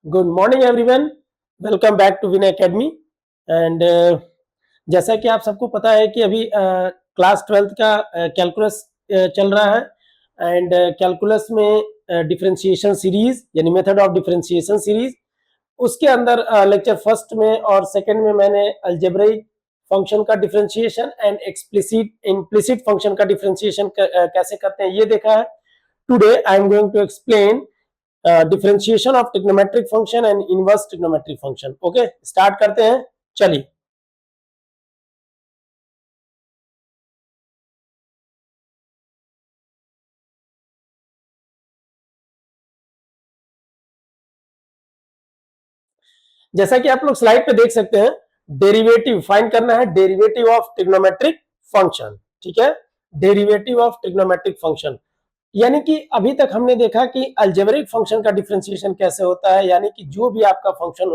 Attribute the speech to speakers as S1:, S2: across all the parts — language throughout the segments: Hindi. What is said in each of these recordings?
S1: Good morning everyone, welcome back to Vinay academy. And जैसा कि आप सबको पता है कि अभी क्लास 12th का कैलकुलस चल रहा है। एंड कैलकुलस में डिफरेंशिएशन सीरीज यानी मेथड ऑफ डिफरेंशिएशन सीरीज, उसके अंदर लेक्चर फर्स्ट में और सेकंड में मैंने अलजेब्रिक फंक्शन का differentiation and explicit implicit function का डिफरेंशिएशन कैसे करते हैं ये देखा है। Today I am going to explain differentiation of trigonometric function and inverse trigonometric function. Okay, start करते हैं, चलिए। जैसा कि आप लोग स्लाइड पे देख सकते हैं, डेरिवेटिव फाइंड करना है, डेरिवेटिव ऑफ ट्रिग्नोमेट्रिक फंक्शन। ठीक है, डेरिवेटिव ऑफ ट्रिग्नोमेट्रिक फंक्शन यानी कि अभी तक हमने देखा कि अलजेब्रिक फंक्शन का डिफरेंशिएशन कैसे होता है, यानी कि जो भी आपका फंक्शन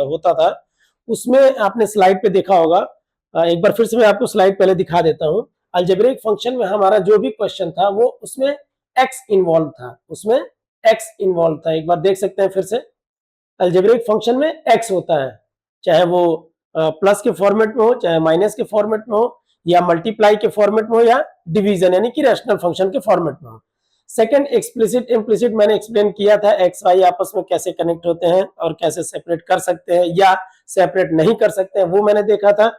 S1: होता था उसमें आपने स्लाइड पे देखा होगा। एक बार फिर से मैं आपको स्लाइड पहले दिखा देता हूं। अलजेब्रिक फंक्शन में हमारा जो भी क्वेश्चन था वो उसमें एक्स इन्वॉल्व था, उसमें एक्स इन्वॉल्व था। एक बार देख सकते हैं फिर से, अलजेब्रिक फंक्शन में एक्स होता है, चाहे वो प्लस के फॉर्मेट में हो, चाहे माइनस के फॉर्मेट में हो, या मल्टीप्लाई के फॉर्मेट में हो, या डिवीजन यानी कि रैशनल फंक्शन के फॉर्मेट में हो। सेकंड, एक्सप्लिसिट इम्प्लिसिट मैंने एक्सप्लेन किया था, एक्स वाई आपस में कैसे कनेक्ट होते हैं और कैसे सेपरेट कर सकते हैं या सेपरेट नहीं कर सकते हैं, वो मैंने देखा था।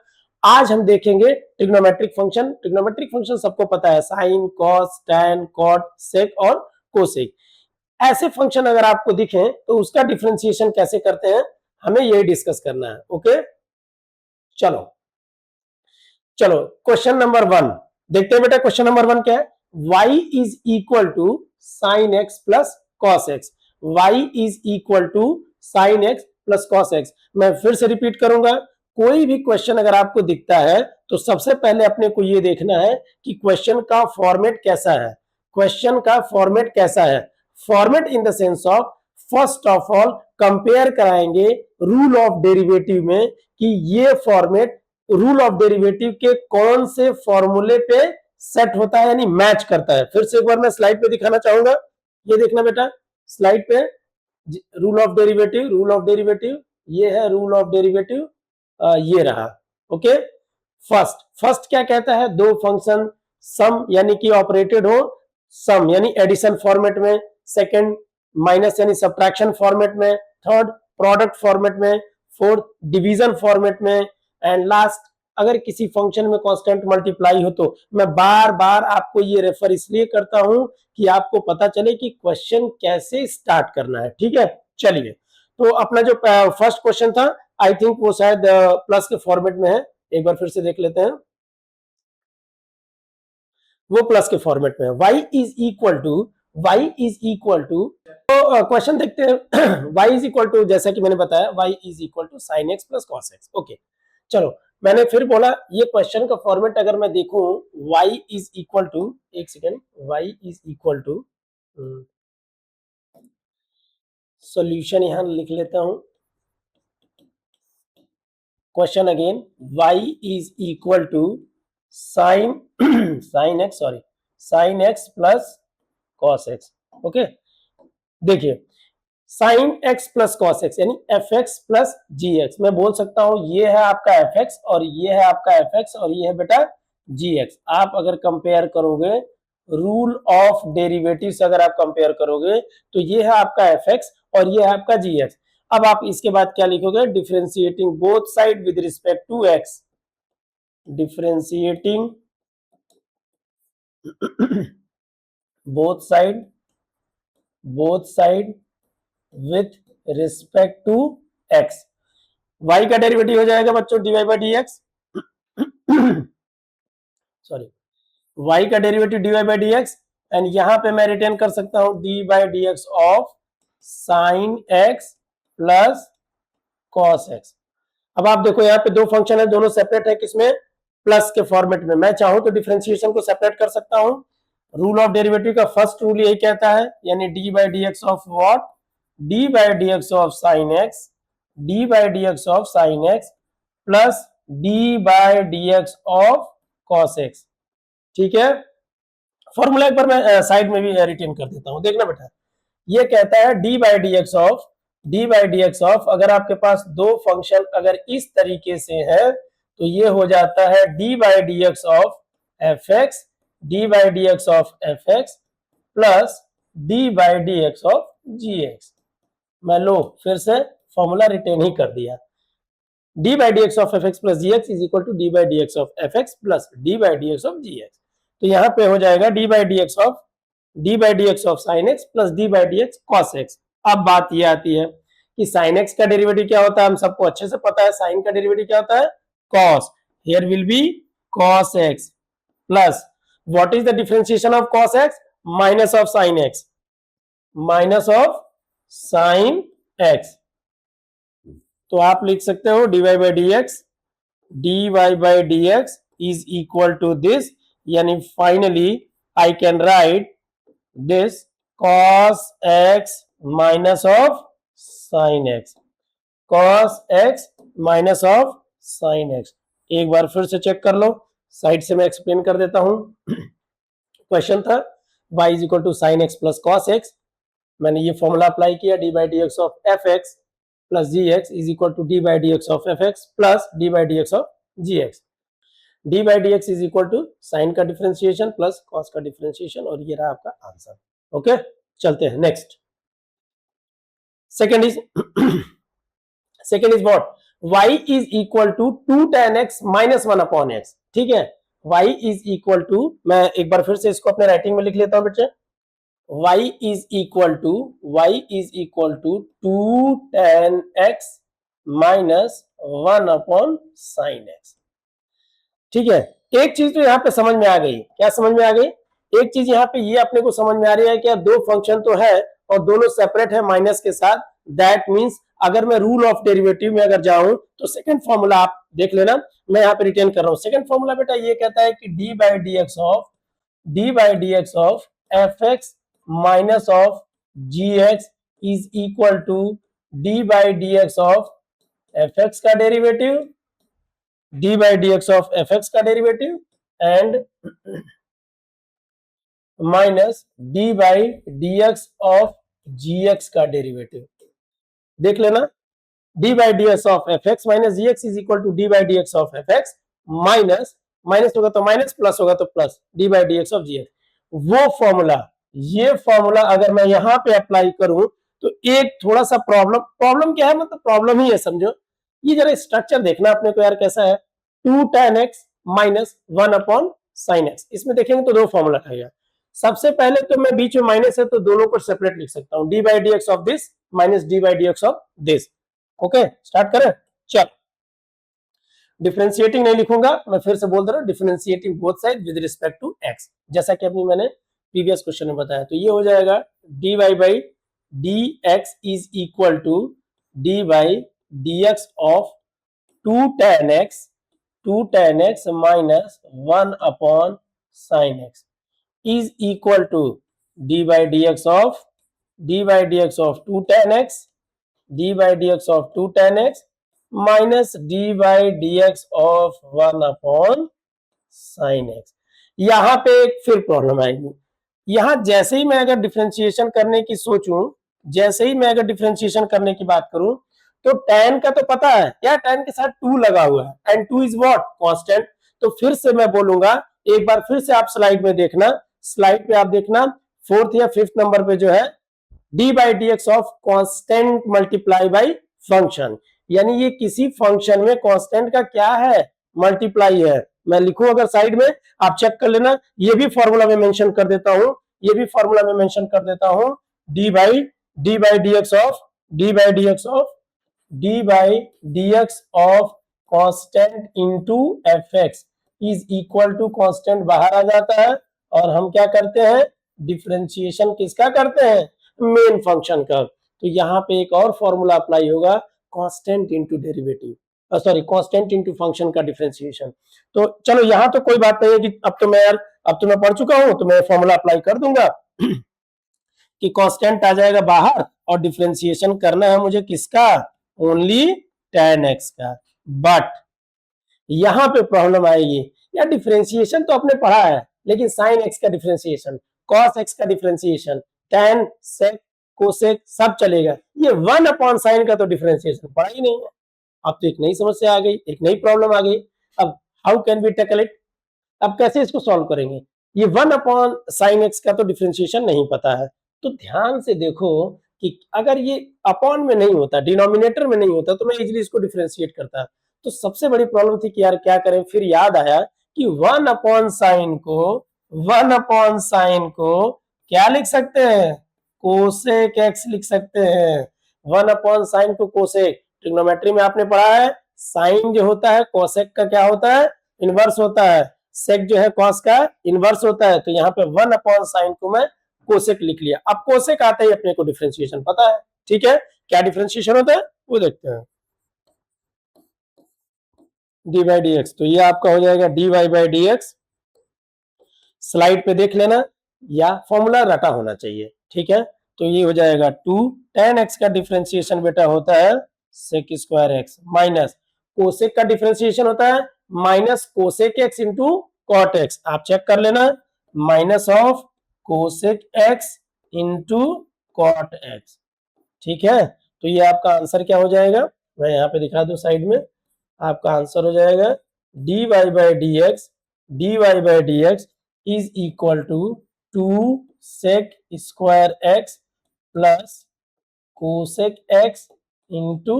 S1: आज हम देखेंगे ट्रिग्नोमेट्रिक फंक्शन। ट्रिग्नोमेट्रिक फंक्शन सबको पता है, साइन, कॉस, टैन, कॉट, सेक और कोसेक। ऐसे फंक्शन अगर आपको दिखें तो उसका डिफरेंशिएशन कैसे करते हैं, हमें यही डिस्कस करना है। ओके, चलो चलो क्वेश्चन नंबर 1 देखते हैं। बेटा क्वेश्चन नंबर 1 क्या है? y is equal to sine x plus cos x. y is equal to sine x plus cos x. मैं फिर से रिपीट करूंगा, कोई भी क्वेश्चन अगर आपको दिखता है तो सबसे पहले अपने को यह देखना है कि क्वेश्चन का फॉर्मेट कैसा है। क्वेश्चन का फॉर्मेट कैसा है? Format in the sense of, first of all compare कराएंगे रूल ऑफ डेरिवेटिव में कि ये फॉर्मेट रूल ऑफ डेरिवेटिव के कौन से फॉर्मूले पे सेट होता है, यानी मैच करता है। फिर से एक बार मैं स्लाइड पे दिखाना चाहूंगा, ये देखना बेटा स्लाइड पे, rule of derivative, rule of derivative, ये है रूल ऑफ डेरिवेटिव, ये रहा। ओके, फर्स्ट फर्स्ट क्या कहता है? दो फंक्शन सम यानी कि ऑपरेटेड हो, सम यानी एडिशन फॉर्मेट में, सेकंड माइनस यानी सब्ट्रैक्शन फॉर्मेट में, थर्ड प्रोडक्ट फॉर्मेट में, फोर्थ डिवीजन फॉर्मेट में, एंड लास्ट अगर किसी फंक्शन में कांस्टेंट मल्टीप्लाई हो तो। मैं बार बार आपको ये रेफर इसलिए करता हूं कि आपको पता चले कि क्वेश्चन कैसे स्टार्ट करना है। ठीक है, चलिए। तो अपना जो फर्स्ट क्वेश्चन था, आई थिंक वो शायद प्लस के फॉर्मेट में है, एक बार फिर से देख लेते हैं। वो प्लस के फॉर्मेट में है, y इज इक्वल टू, तो क्वेश्चन देखते हैं। y इज इक्वल टू, जैसा कि मैंने बताया, y is equal to sine x plus cos x. Okay, चलो मैंने फिर बोला ये क्वेश्चन का फॉर्मेट अगर मैं देखूं, y इज इक्वल टू, एक second, y is equal to, solution यहां लिख लेता हूं। Question again, y is equal to sine sine x, sorry, sine x plus cos x. Okay, देखिए sine x plus cos x यानी f x plus g x. मैं बोल सकता हूं ये है आपका एफ एक्स और ये है आपका एफ एक्स और ये है बेटा जी एक्स। आप अगर कंपेयर करोगे रूल ऑफ डेरिवेटिव से, अगर आप कंपेयर करोगे तो ये है आपका एफ एक्स और ये है आपका जी एक्स। अब आप इसके बाद क्या लिखोगे? Differentiating both side with respect to x, differentiating both side with respect to x. y का डेरिवेटिव हो जाएगा बच्चों dy by d x, sorry, y का derivative dy by d x, and यहां पे मैं रिटेन कर सकता हूं d by d x of sine x plus cos x. अब आप देखो यहाँ पे दो फंक्शन है, दोनों सेपरेट है, किसमें? प्लस के फॉर्मेट में। मैं चाहूं तो डिफरेंशिएशन को सेपरेट कर सकता हूं। रूल ऑफ डेरिवेटिव का फर्स्ट रूल यही कहता है, यानी D by d x of what? D by d x of sine x, d by d x of sine x plus d by d x of cos x. ठीक है, फॉर्मूला एक बार मैं साइड में भी रिटेन कर देता हूं, देखना बेटा। ये कहता है d by d x of D by d x of, अगर आपके पास दो फंक्शन अगर इस तरीके से है तो ये हो जाता है d by d x of f x, d by d x of f x plus d by d x of g x. मैं लो फिर से फॉर्मूला रिटेन ही कर दिया, d by d x of f x plus g x is equal to d by d x of f x plus d by d x of g x. तो यहाँ पे हो जाएगा d by d x of sine x plus d by d x cos x. अब बात ये आती है कि साइन एक्स का डेरिवेटिव क्या होता है, हम सबको अच्छे से पता है साइन का डेरिवेटिव क्या होता है, cos. Here will be cos x plus what is the differentiation of cos x, minus of sine x, minus of sine x. तो आप लिख सकते हो dy by d x is equal to this, यानी finally I can write this cos x minus of sine x, cos x minus of sine x. एक बार फिर से चेक कर लो, साइड से मैं एक्सप्लेन कर देता हूं। क्वेश्चन था y is equal to sine x plus cos x, मैंने ये फॉर्मूला अप्लाई किया, d by d x of f x plus g x is equal to d by d x of f x plus d by d x of g x. D by d x is equal to sine का डिफरेंशिएशन प्लस कॉस का डिफरेंशिएशन, और ये रहा आपका आंसर। ओके, चलते हैं next. Second is what, y is equal to 2 tan x minus 1 upon x. ठीक है, y इज इक्वल टू, मैं एक बार फिर से इसको अपने राइटिंग में लिख लेता हूं बच्चे, y is equal to 2 tan x minus 1 upon sine x. ठीक है, एक चीज तो यहाँ पे समझ में आ गई, क्या समझ में आ गई, एक चीज यहाँ पे ये अपने को समझ में आ रही है कि दो फंक्शन तो है और दोनों सेपरेट है माइनस के साथ, दैट मींस अगर मैं रूल ऑफ डेरिवेटिव में अगर जाऊं तो सेकंड फॉर्मूला आप देख लेना, मैं यहाँ पे रिटेन कर रहा हूं। सेकंड फॉर्मूला बेटा ये कहता है कि d by d x of f x minus of g x is equal to d by d x of f x का derivative, d by d x of f x का derivative and minus d by d x of g x का डेरिवेटिव। देख लेना, d by d x of f x minus g x is equal to d by d x of f x minus, minus होगा तो माइनस, प्लस होगा तो plus, d by d x of g x. वो फॉर्मूला, ये फॉर्मूला अगर मैं यहां पे अप्लाई करूं तो एक थोड़ा सा प्रॉब्लम क्या है, मतलब प्रॉब्लम ही है समझो। ये जरा स्ट्रक्चर देखना अपने को यार कैसा है, 2 tan x minus 1 upon sine x. इसमें देखेंगे तो दो फॉर्मूला आएगा। सबसे पहले तो मैं बीच में माइनस है तो दोनों को सेपरेट लिख सकता हूं, d by d x of this minus d by d x of this. Okay, start करें, चल। डिफरेंशिएटिंग नहीं लिखूंगा, मैं फिर से बोल दे रहा हूं, differentiating both side with respect to x, जैसा कि अभी मैंने प्रीवियस क्वेश्चन में बताया। तो ये हो जाएगा d y by d x is equal to d by d x of 2 tan x minus 1 upon sine x is equal to d by dx of 2 tan x, d by dx of 2 tan x minus d by dx of 1 upon sin x। यहां पे एक फिर प्रॉब्लम आएगी, यहां जैसे ही मैं अगर डिफरेंशिएशन करने की सोचूं, जैसे ही मैं अगर डिफरेंशिएशन करने की बात करूं तो tan का तो पता है, क्या tan के साथ 2 लगा हुआ है एंड 2 इज व्हाट, कांस्टेंट। तो फिर से मैं बोलूंगा, एक बार फिर से आप स्लाइड में देखना, स्लाइड पे आप देखना फोर्थ या फिफ्थ नंबर पे जो है d by d x of constant multiply by function, यानी ये किसी फंक्शन में कॉन्स्टेंट का क्या है, मल्टीप्लाई है। मैं लिखूं अगर साइड में, आप चेक कर लेना, ये भी फॉर्मूला में मेंशन कर देता हूं, ये भी फॉर्मूला में मेंशन कर देता हूं, d by d x of constant into f x is equal to constant बाहर आ जाता है और हम क्या करते हैं, डिफरेंशिएशन किसका करते हैं, मेन फंक्शन का। तो यहाँ पे एक और फॉर्मूला अप्लाई होगा, constant into derivative, sorry constant into function का डिफरेंशिएशन। तो चलो यहाँ तो कोई बात नहीं है कि अब तो मैं पढ़ चुका हूं तो मैं फॉर्मूला अप्लाई कर दूंगा कि कांस्टेंट आ जाएगा बाहर और डिफरेंशिएशन करना है मुझे किसका, ओनली tan x का। बट यहां पे प्रॉब्लम आएगी, यार डिफरेंशिएशन तो आपने पढ़ा है, लेकिन साइन एक्स का डिफरेंशिएशन, कॉस एक्स का डिफरेंशिएशन, tan कोसेक सब चलेगा। ये 1/sin का तो डिफरेंशिएशन पड़ा ही नहीं है। अब तो एक नई समस्या आ गई, एक नई प्रॉब्लम आ गई। अब how can we tackle it? अब कैसे इसको सॉल्व करेंगे? ये 1/sin x का तो डिफरेंशिएशन नहीं पता है। तो ध्यान से देखो कि अगर ये अपॉन में नहीं होता, डिनोमिनेटर में नहीं होता, तो मैं इजीली इसको डिफरेंशिएट करता। तो सबसे बड़ी प्रॉब्लम थी कि यार क्या करें। फिर याद आया कि 1/sin को क्या लिख सकते हैं? कोसेक x लिख सकते हैं। 1/sin को कोसेक, ट्रिग्नोमेट्री में आपने पढ़ा है, साइन जो होता है कोसेक का क्या होता है? इनवर्स होता है। सेक जो है कॉस का इनवर्स होता है। तो यहाँ पे 1/sin को मैं कोसेक लिख लिया। अब कोसेक आता ही अपने को डिफरेंशिएशन पता है। ठीक है, क्या डिफरेंशिएशन होता है वो देखते हैं। डी बाई डी एक्स, तो ये आपका हो जाएगा d y by d x. Slide पे देख लेना या फॉर्मूला रटा होना चाहिए। ठीक है, तो ये हो जाएगा 2 tan x का डिफरेंशिएशन बेटा होता है sec square x minus cosec का डिफरेंशिएशन होता है minus cosec x into cot x. आप चेक कर लेना, minus of cosec x into cot x. ठीक है, तो ये आपका आंसर क्या हो जाएगा? मैं यहाँ पे दिखा दूं साइड में। आपका आंसर हो जाएगा d y by d x is equal to 2 sec square x plus cosec x into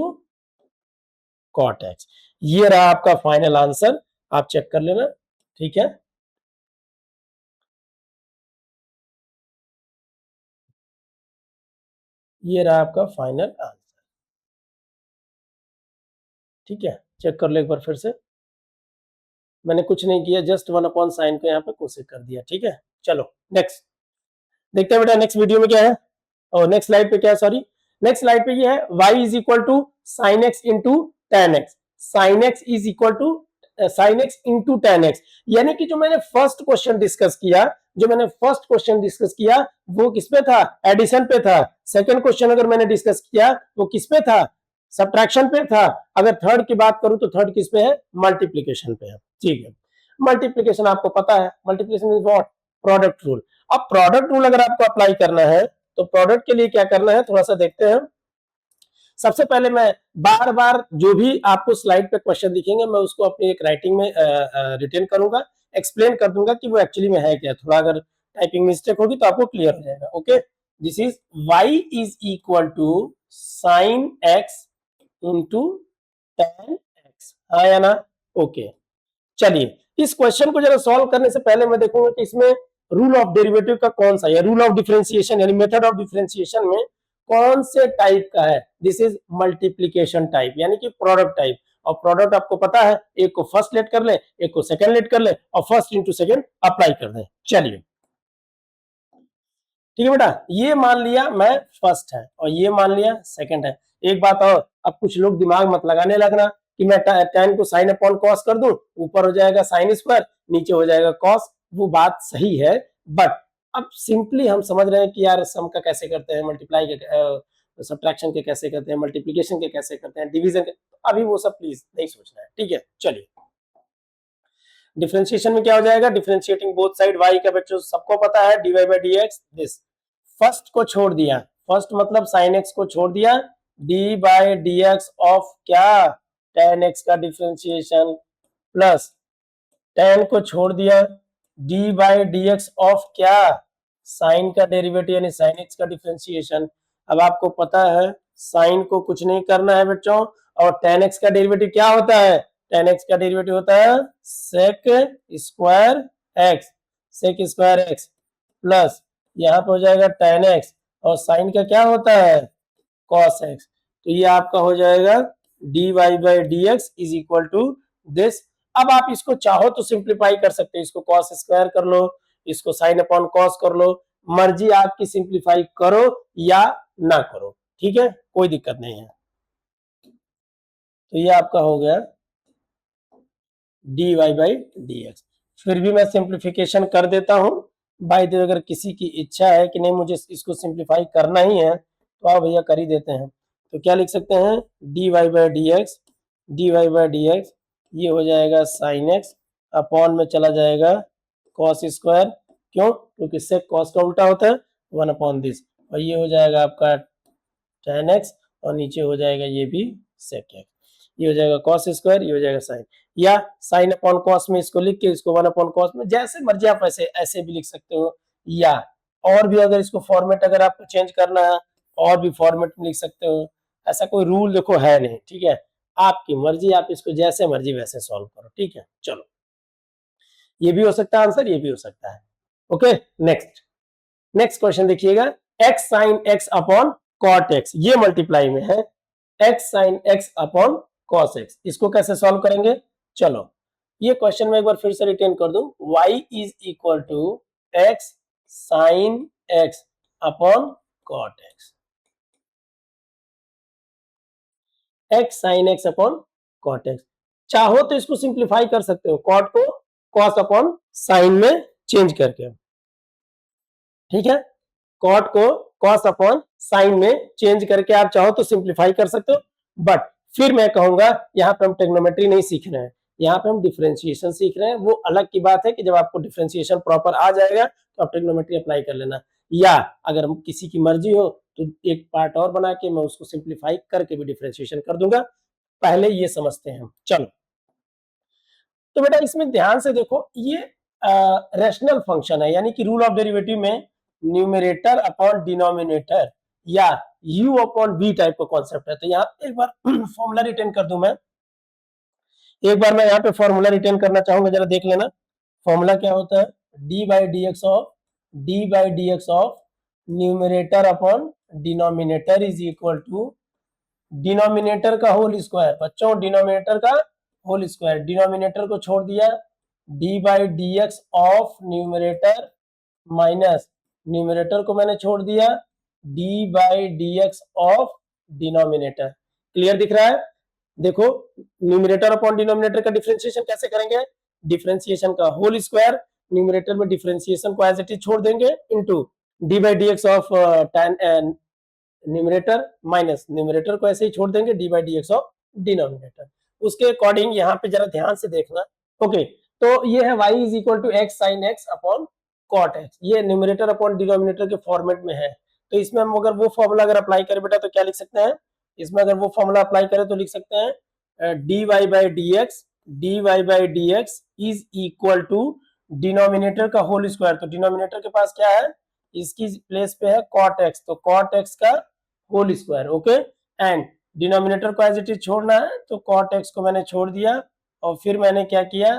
S1: cot x. ये रहा आपका फाइनल आंसर, आप चेक कर लेना। ठीक है, ये रहा आपका फाइनल आंसर। ठीक है, चेक कर लो एक बार फिर से। मैंने कुछ नहीं किया, जस्ट 1/sin को यहाँ पे कोसेक कर दिया। ठीक है, चलो नेक्स्ट देखते हैं बेटा नेक्स्ट वीडियो में क्या है। और नेक्स्ट स्लाइड पे क्या है, सॉरी नेक्स्ट स्लाइड पे ये है y is equal to sine x into tan x. Sine x is equal to sine x into tan x. यानी कि जो मैंने फर्स्ट क्वेश्चन डिस्कस किया वो किस पे था? एडिशन पे था। सेकंड क्वेश्चन अगर मैंने डिस्कस किया वो किस पे था? सब्ट्रैक्शन पे था। अगर थर्ड की बात करूं तो थर्ड किस पे है? मल्टीप्लीकेशन पे है। ठीक है, मल्टीप्लीकेशन आपको पता है, multiplication is what? Product rule. अब प्रोडक्ट रूल अगर आपको अप्लाई करना है तो प्रोडक्ट के लिए क्या करना है थोड़ा सा देखते हैं। सबसे पहले मैं बार बार जो भी आपको स्लाइड पे क्वेश्चन दिखेंगे मैं उसको अपनी एक राइटिंग में रिटेन करूंगा, एक्सप्लेन कर दूंगा कि वो एक्चुअली में है क्या। थोड़ा अगर टाइपिंग मिस्टेक होगी तो आपको क्लियर हो जाएगा। Okay, this is y is equal to sine x into tan x, हाँ या ना? ओके, चलिए इस क्वेश्चन को जरा सॉल्व करने से पहले मैं देखूंगा कि इसमें रूल ऑफ डेरिवेटिव का कौन सा, या रूल ऑफ डिफरेंशिएशन यानी मेथड ऑफ डिफरेंशिएशन में कौन से टाइप का है। दिस इज मल्टीप्लीकेशन टाइप यानी कि प्रोडक्ट टाइप। और प्रोडक्ट आपको पता है, एक को फर्स्ट लेट कर ले, एक को सेकंड लेट कर ले और फर्स्ट इंटू सेकंड अप्लाई कर दें। चलिए ठीक है बेटा, ये मान लिया मैं फर्स्ट है और ये मान लिया सेकंड है। एक बात और, अब कुछ लोग दिमाग मत लगाने लगना कि मैं tan को साइन अपॉन कॉस कर दूं, ऊपर हो जाएगा साइन स्क्वायर, नीचे हो जाएगा कॉस। वो बात सही है, बट अब सिंपली हम समझ रहे हैं कि यार सम का कैसे करते हैं, मल्टीप्लाई के सब्ट्रैक्शन के कैसे करते हैं, मल्टीप्लीकेशन के कैसे करते हैं, डिवीजन के, अभी वो सब प्लीज नहीं सोचना है। ठीक है, चलिए डिफरेंशिएशन में क्या हो जाएगा? डिफरेंशिएटिंग बोथ साइड y का बच्चों सबको पता है dy by d x. This first को छोड़ दिया, फर्स्ट मतलब साइन एक्स को छोड़ दिया, d by d x of क्या? tan x का डिफरेंशिएशन प्लस tan को छोड़ दिया d by d x of क्या? साइन का डेरिवेटिव यानी साइन एक्स का डिफरेंशिएशन। अब आपको पता है साइन को कुछ नहीं करना है बच्चों, और tan x का डेरिवेटिव क्या होता है? tan x का डेरिवेटिव होता है sec square x, sec square x plus यहाँ पे हो जाएगा tan x, और साइन का क्या होता है? cos x। तो ये आपका हो जाएगा dy by d x is equal to this. अब आप इसको चाहो तो सिंप्लीफाई कर सकते हो, इसको cos स्क्वायर कर लो, इसको साइन अपॉन cos कर लो, मर्जी आपकी, सिंप्लीफाई करो या ना करो। ठीक है, कोई दिक्कत नहीं है। तो ये आपका हो गया dy बाई डी एक्स। फिर भी मैं सिंप्लीफिकेशन कर देता हूं भाई, तो अगर किसी की इच्छा है कि नहीं मुझे इसको सिंप्लीफाई करना ही है तो आप भैया कर ही देते हैं। तो क्या लिख सकते हैं? dy बाई डी एक्स, ये हो जाएगा साइन एक्स अपॉन में चला जाएगा कॉस स्क्वायर। क्यों? क्योंकि सेक कॉस का उल्टा होता है 1 अपॉन दिस, और ये हो जाएगा आपका tan x और नीचे हो जाएगा ये भी sec x। ये हो जाएगा cos स्क्वायर, ये हो जाएगा sin, या sin अपॉन cos में इसको लिख के इसको 1 अपॉन cos में, जैसे मर्जी आप ऐसे ऐसे भी लिख सकते हो, या और भी अगर इसको फॉर्मेट अगर आपको चेंज करना है और भी फॉर्मेट में लिख सकते हो। ऐसा कोई रूल देखो है नहीं, ठीक है, आपकी मर्जी, आप इसको जैसे मर्जी वैसे सॉल्व करो, ठीक है। चलो, ये भी हो सकता है आंसर, ये भी हो सकता है। ओके, नेक्स्ट क्वेश्चन देखिएगा, x sin x upon cot x, ये मल्टीप्लाई में है, x sin x upon cos x, इसको कैसे सॉल्व करेंगे? चलो, ये क्वेश्चन में एक बार फिर से रिटेन कर दूं, y is equal to x sin x upon cot x, x sin x upon cot x। चाहो तो इसको सिंप्लीफाई कर सकते हो, cot को cos अपॉन sin में चेंज करके, ठीक है, cot को cos अपॉन sin में चेंज करके आप चाहो तो सिंप्लीफाई कर सकते हो, बट फिर मैं कहूंगा यहाँ पे हम ट्रिग्नोमेट्री नहीं सीख रहे हैं, यहाँ पे हम डिफरेंशिएशन सीख रहे हैं। वो अलग की बात है कि जब आपको डिफरेंशिएशन प्रॉपर आ जाएगा तो आप ट्रिग्नोमेट्री अप्लाई कर लेना, या अगर किसी की मर्जी हो तो एक पार्ट और बना के मैं उसको सिंप्लीफाई करके भी डिफरेंशिएशन कर दूंगा। पहले ये समझते हैं हम। चलो, तो बेटा इसमें ध्यान से देखो, ये रैशनल फंक्शन है, यानी कि रूल ऑफ डेरिवेटिव में न्यूमरेटर अपॉन डिनोमिनेटर या u अपॉन v टाइप का कॉन्सेप्ट है। तो यहाँ एक बार फॉर्मूला रिटेन कर दूं मैं, एक बार मैं यहाँ पे फॉर्मूला रिटेन करना चाहूंगा, जरा देख लेना फॉर्मूला क्या होता है, d by d x of numerator upon denominator is equal to denominator का होल स्क्वायर, बच्चों डिनोमिनेटर का होल स्क्वायर, डिनोमिनेटर को छोड़ दिया, d by d x of numerator minus numerator को मैंने छोड़ दिया, d by d x of denominator. Clear दिख रहा है? देखो, न्यूमरेटर अपॉन डिनोमिनेटर का डिफरेंशिएशन कैसे करेंगे, डिफरेंशिएशन का होल स्क्वायर, न्यूमरेटर में डिफरेंशिएशन को एज इट इज छोड़ देंगे, into D by d x of tan numerator minus numerator को ऐसे ही छोड़ देंगे, D by d x of denominator. उसके अकॉर्डिंग यहाँ पे जरा ध्यान से देखना। ओके, तो ये है y is equal to x sine x upon cot x, ये न्यूमरेटर अपॉन डिनोमिनेटर के फॉर्मेट में है। तो इसमें हम अगर वो फॉर्मूला अगर अप्लाई करें बेटा तो क्या लिख सकते हैं, इसमें अगर वो फॉर्मूला अप्लाई करें तो लिख सकते हैं d y by d x is equal to denominator का होल स्क्वायर। तो डिनोमिनेटर के पास क्या है, इसकी प्लेस पे है कॉट एक्स, तो कॉट एक्स का whole square. Okay, and denominator को एज इट इज छोड़ना है, तो कॉट एक्स को मैंने छोड़ दिया, और फिर मैंने क्या किया,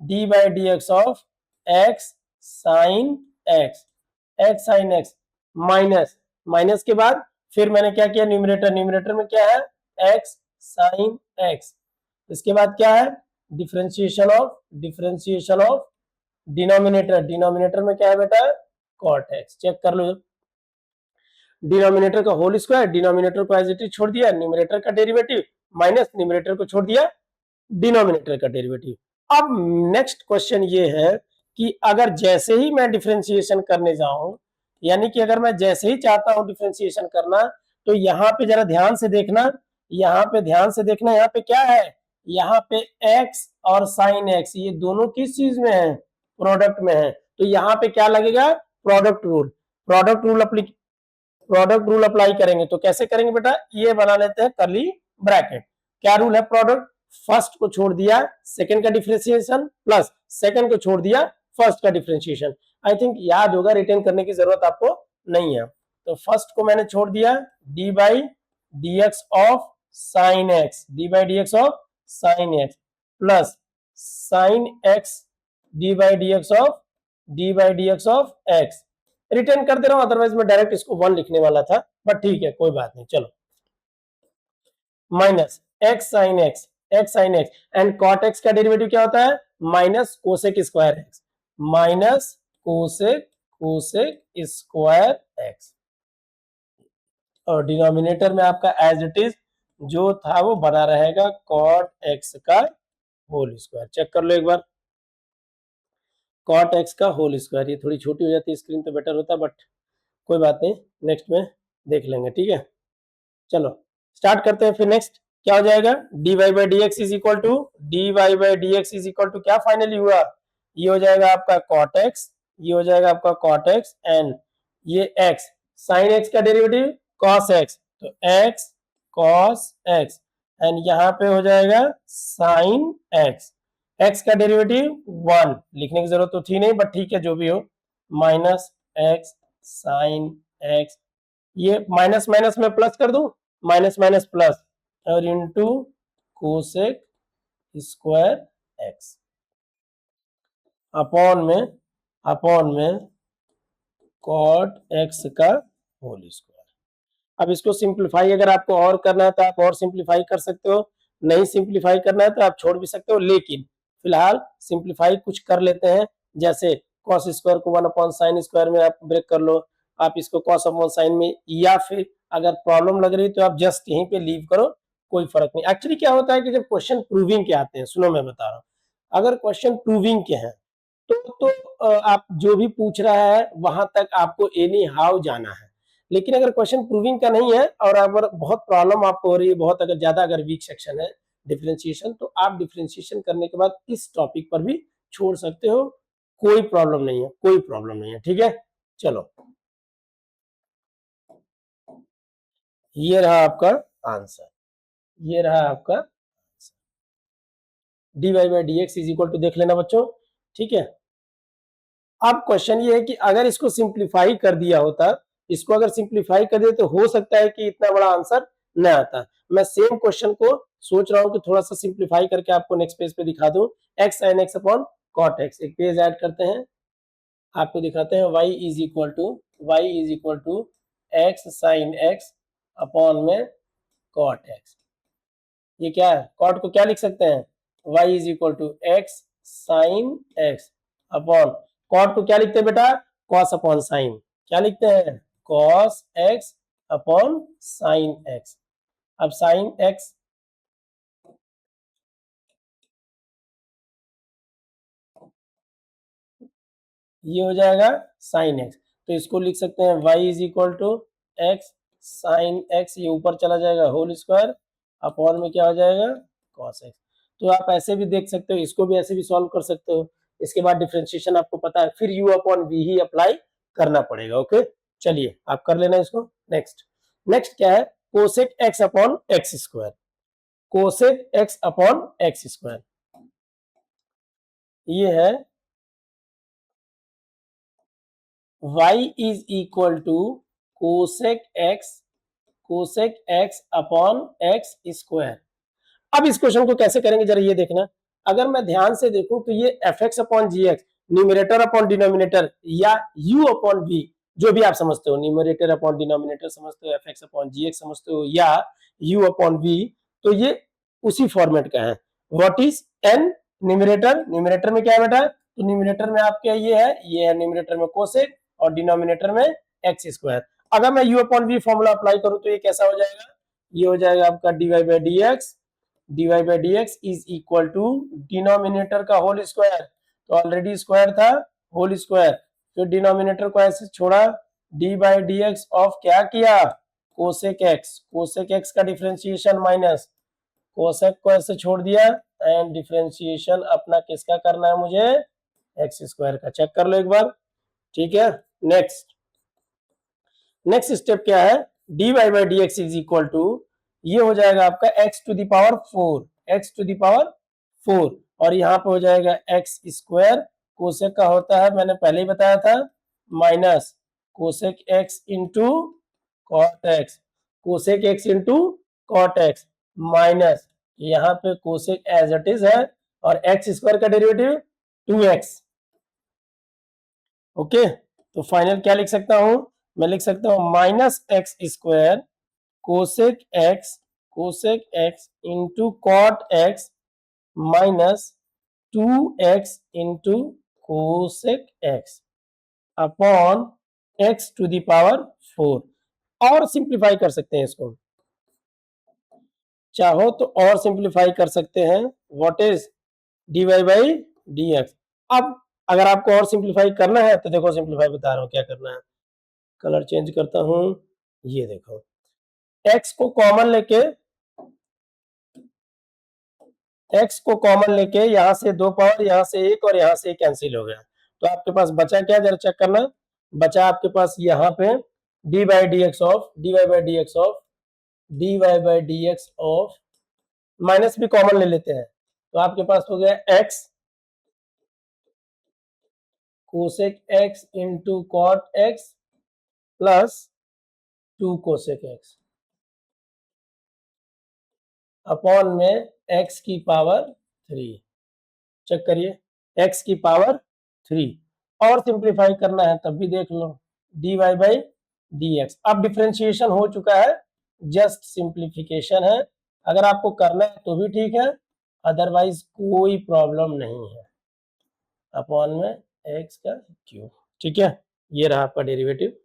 S1: d by d x of x sine x minus, minus के बाद फिर मैंने क्या किया, न्यूमरेटर में क्या है, एक्स साइन एक्स, इसके बाद क्या है, डिफरेंशिएशन ऑफ डिनोमिनेटर में क्या है बेटा, कॉट एक्स। चेक कर लो, डिनोमिनेटर का होल स्क्वायर, डिनोमिनेटर को एज इट इज छोड़ दिया, न्यूमरेटर का डेरिवेटिव माइनस न्यूमरेटर को छोड़ दिया, डिनोमिनेटर का डेरिवेटिव। अब नेक्स्ट क्वेश्चन ये है कि अगर जैसे ही मैं डिफरेंशिएशन करने जाऊं, यानी कि अगर मैं जैसे ही चाहता हूं डिफरेंशिएशन करना, तो यहाँ पे जरा ध्यान से देखना, यहाँ पे क्या है, यहाँ पे x और साइन x ये दोनों किस चीज में है, प्रोडक्ट में है। तो यहाँ पे क्या लगेगा, प्रोडक्ट रूल अप्लाई करेंगे। तो कैसे करेंगे बेटा, ये बना लेते हैं कर्ली ब्रैकेट। क्या रूल है, प्रोडक्ट, फर्स्ट को छोड़ दिया सेकंड का डिफरेंशिएशन, प्लस सेकंड को छोड़ दिया फर्स्ट का डिफरेंशिएशन। आई थिंक याद होगा, रिटेन करने की जरूरत आपको नहीं है। तो फर्स्ट को मैंने छोड़ दिया, d by d x of sine x, plus sine x d by d x of x. Written कर दे रहा हूं, अदरवाइज मैं डायरेक्ट इसको 1 लिखने वाला था, बट ठीक है कोई बात नहीं। चलो, minus x sine x and cot x का डेरिवेटिव क्या होता है, minus cosec square x, minus cosec square x, और डिनोमिनेटर में आपका एज इट इज जो था वो बना रहेगा कॉट एक्स का होल स्क्वायर। चेक कर लो एक बार, कॉट एक्स का होल स्क्वायर। ये थोड़ी छोटी हो जाती है स्क्रीन तो बेटर होता, बट कोई बात नहीं, नेक्स्ट में देख लेंगे, ठीक है। चलो स्टार्ट करते हैं। फिर नेक्स्ट क्या हो जाएगा, d y by d x is equal to क्या फाइनली हुआ, ये हो जाएगा आपका कॉट एक्स, ये हो जाएगा आपका कॉट एक्स, एंड ये एक्स साइन एक्स का डेरिवेटिव कॉस एक्स, तो एक्स कॉस एक्स, एंड यहाँ पे हो जाएगा साइन एक्स, एक्स का डेरिवेटिव 1, लिखने की जरूरत तो थी नहीं बट ठीक है जो भी हो, माइनस एक्स साइन एक्स, ये माइनस माइनस में प्लस कर दूं, माइनस माइनस प्लस, और into cosec square x, upon में कॉट एक्स का होल स्क्वायर। अब इसको सिंप्लीफाई अगर आपको और करना है तो आप और सिंप्लीफाई कर सकते हो, नहीं सिंप्लीफाई करना है तो आप छोड़ भी सकते हो, लेकिन फिलहाल सिंप्लीफाई कुछ कर लेते हैं, जैसे कॉस स्क्वायर को 1 अपॉन साइन स्क्वायर में आप ब्रेक कर लो, आप इसको कॉस अपॉन साइन में, या फिर अगर प्रॉब्लम लग रही है तो आप जस्ट यहीं पे लीव करो, कोई फर्क नहीं। एक्चुअली क्या होता है कि जब क्वेश्चन प्रूविंग के आते हैं, सुनो मैं बता रहा हूँ, अगर क्वेश्चन प्रूविंग के हैं तो आप जो भी पूछ रहा है वहां तक आपको एनी हाउ जाना है, लेकिन अगर क्वेश्चन प्रूविंग का नहीं है और अगर बहुत प्रॉब्लम आपको हो रही है, बहुत अगर ज्यादा अगर वीक सेक्शन है डिफरेंशिएशन, तो आप डिफरेंशिएशन करने के बाद इस टॉपिक पर भी छोड़ सकते हो, कोई प्रॉब्लम नहीं है, कोई प्रॉब्लम नहीं है, ठीक है। चलो ये रहा आपका आंसर, ये रहा आपका dy by d x is equal to, देख लेना बच्चों, ठीक है। अब क्वेश्चन ये है कि अगर इसको सिंप्लीफाई कर दिया होता, इसको अगर सिंप्लीफाई कर दिया तो हो सकता है कि इतना बड़ा आंसर न आता। मैं सेम क्वेश्चन को सोच रहा हूं कि थोड़ा सा सिंप्लीफाई करके आपको नेक्स्ट पेज पे दिखा दूं, x sine x upon cot x, एक पेज ऐड करते हैं, आपको दिखाते हैं y is equal to x sine x upon में कॉट एक्स। ये क्या है, कॉट को क्या लिख सकते हैं, y is equal to x sine x upon, cot को क्या लिखते हैं बेटा, कॉस अपॉन साइन, क्या लिखते हैं, cos x upon sine x. अब साइन एक्स, ये हो जाएगा साइन एक्स, तो इसको लिख सकते हैं y is equal to x sine x, ये ऊपर चला जाएगा होल स्क्वायर, अपॉन में क्या हो जाएगा, कॉस एक्स। तो आप ऐसे भी देख सकते हो, इसको भी ऐसे भी सॉल्व कर सकते हो, इसके बाद डिफरेंशिएशन आपको पता है, फिर u अपॉन v ही अप्लाई करना पड़ेगा। ओके चलिए आप कर लेना इसको। नेक्स्ट नेक्स्ट क्या है, cosec x upon x square, cosec x upon x square, ये है y is equal to cosec x upon x square. अब इस क्वेश्चन को कैसे करेंगे जरा ये देखना, अगर मैं ध्यान से देखूं तो ये एफ एक्स अपॉन जी एक्स, न्यूमिनेटर अपॉन डिनोमिनेटर, या u अपॉन v, जो भी आप समझते हो, न्यूमिनेटर अपॉन डिनोमिनेटर समझते हो, एफ एक्स अपॉन जी एक्स समझते हो, या u अपॉन v, तो ये उसी फॉर्मेट का है। व्हाट इज n, न्यूमिनेटर में क्या है बेटा, तो न्यूमिनेटर में आपके ये है न्यूमिनेटर में कोसेक और डिनोमिनेटर में एक्स स्क्वायर। अगर मैं u upon v formula apply करूं तो ये कैसा हो जाएगा, ये हो जाएगा आपका dy by d x is equal to denominator का होल स्क्वायर, तो ऑलरेडी स्क्वायर था, होल स्क्वायर, फिर डिनोमिनेटर को ऐसे छोड़ा, d by d x of क्या किया, कोसेक एक्स का डिफरेंशिएशन माइनस, कोसेक को ऐसे छोड़ दिया, एंड डिफरेंशिएशन अपना किसका करना है मुझे, एक्स स्क्वायर का, चेक कर लो एक बार, ठीक है। नेक्स्ट स्टेप क्या है, dy by d x is equal to, ये हो जाएगा आपका x टू द पावर 4, और यहाँ पे हो जाएगा एक्स स्क्वायर, कोसेक का होता है मैंने पहले ही बताया था, minus cosec x into cot x, cosec x into cot x, minus यहाँ पे कोसेक एज इट इज है, और एक्स स्क्वायर का डेरिवेटिव 2x। ओके तो फाइनल क्या लिख सकता हूं, मैं लिख सकता हूं minus x square cosec x into cot x minus 2x into cosec x upon x to the power 4। और सिंप्लीफाई कर सकते हैं इसको, चाहो तो और सिंप्लीफाई कर सकते हैं, what is dy by d x. अब अगर आपको और सिंप्लीफाई करना है तो देखो सिंप्लीफाई बता रहा हूं क्या करना है, कलर चेंज करता हूं, ये देखो x को कॉमन लेके यहां से 2 पावर, यहां से 1 और यहां से कैंसिल हो गया, तो आपके पास बचा क्या, जरा चेक करना, बचा आपके पास यहाँ पे dy by d x of minus भी कॉमन ले लेते हैं, तो आपके पास हो गया x cosec x into cot x plus 2 cosec x upon में x की पावर 3। चेक करिए, x की पावर 3 और सिंप्लीफाई करना है तब भी देख लो, dy बाई dx। अब डिफरेंशिएशन हो चुका है, जस्ट सिंप्लीफिकेशन है। अगर आपको करना है तो भी ठीक है, अदरवाइज कोई प्रॉब्लम नहीं है। अपॉन में x का क्यूब, ठीक है। ये रहा आपका डेरिवेटिव,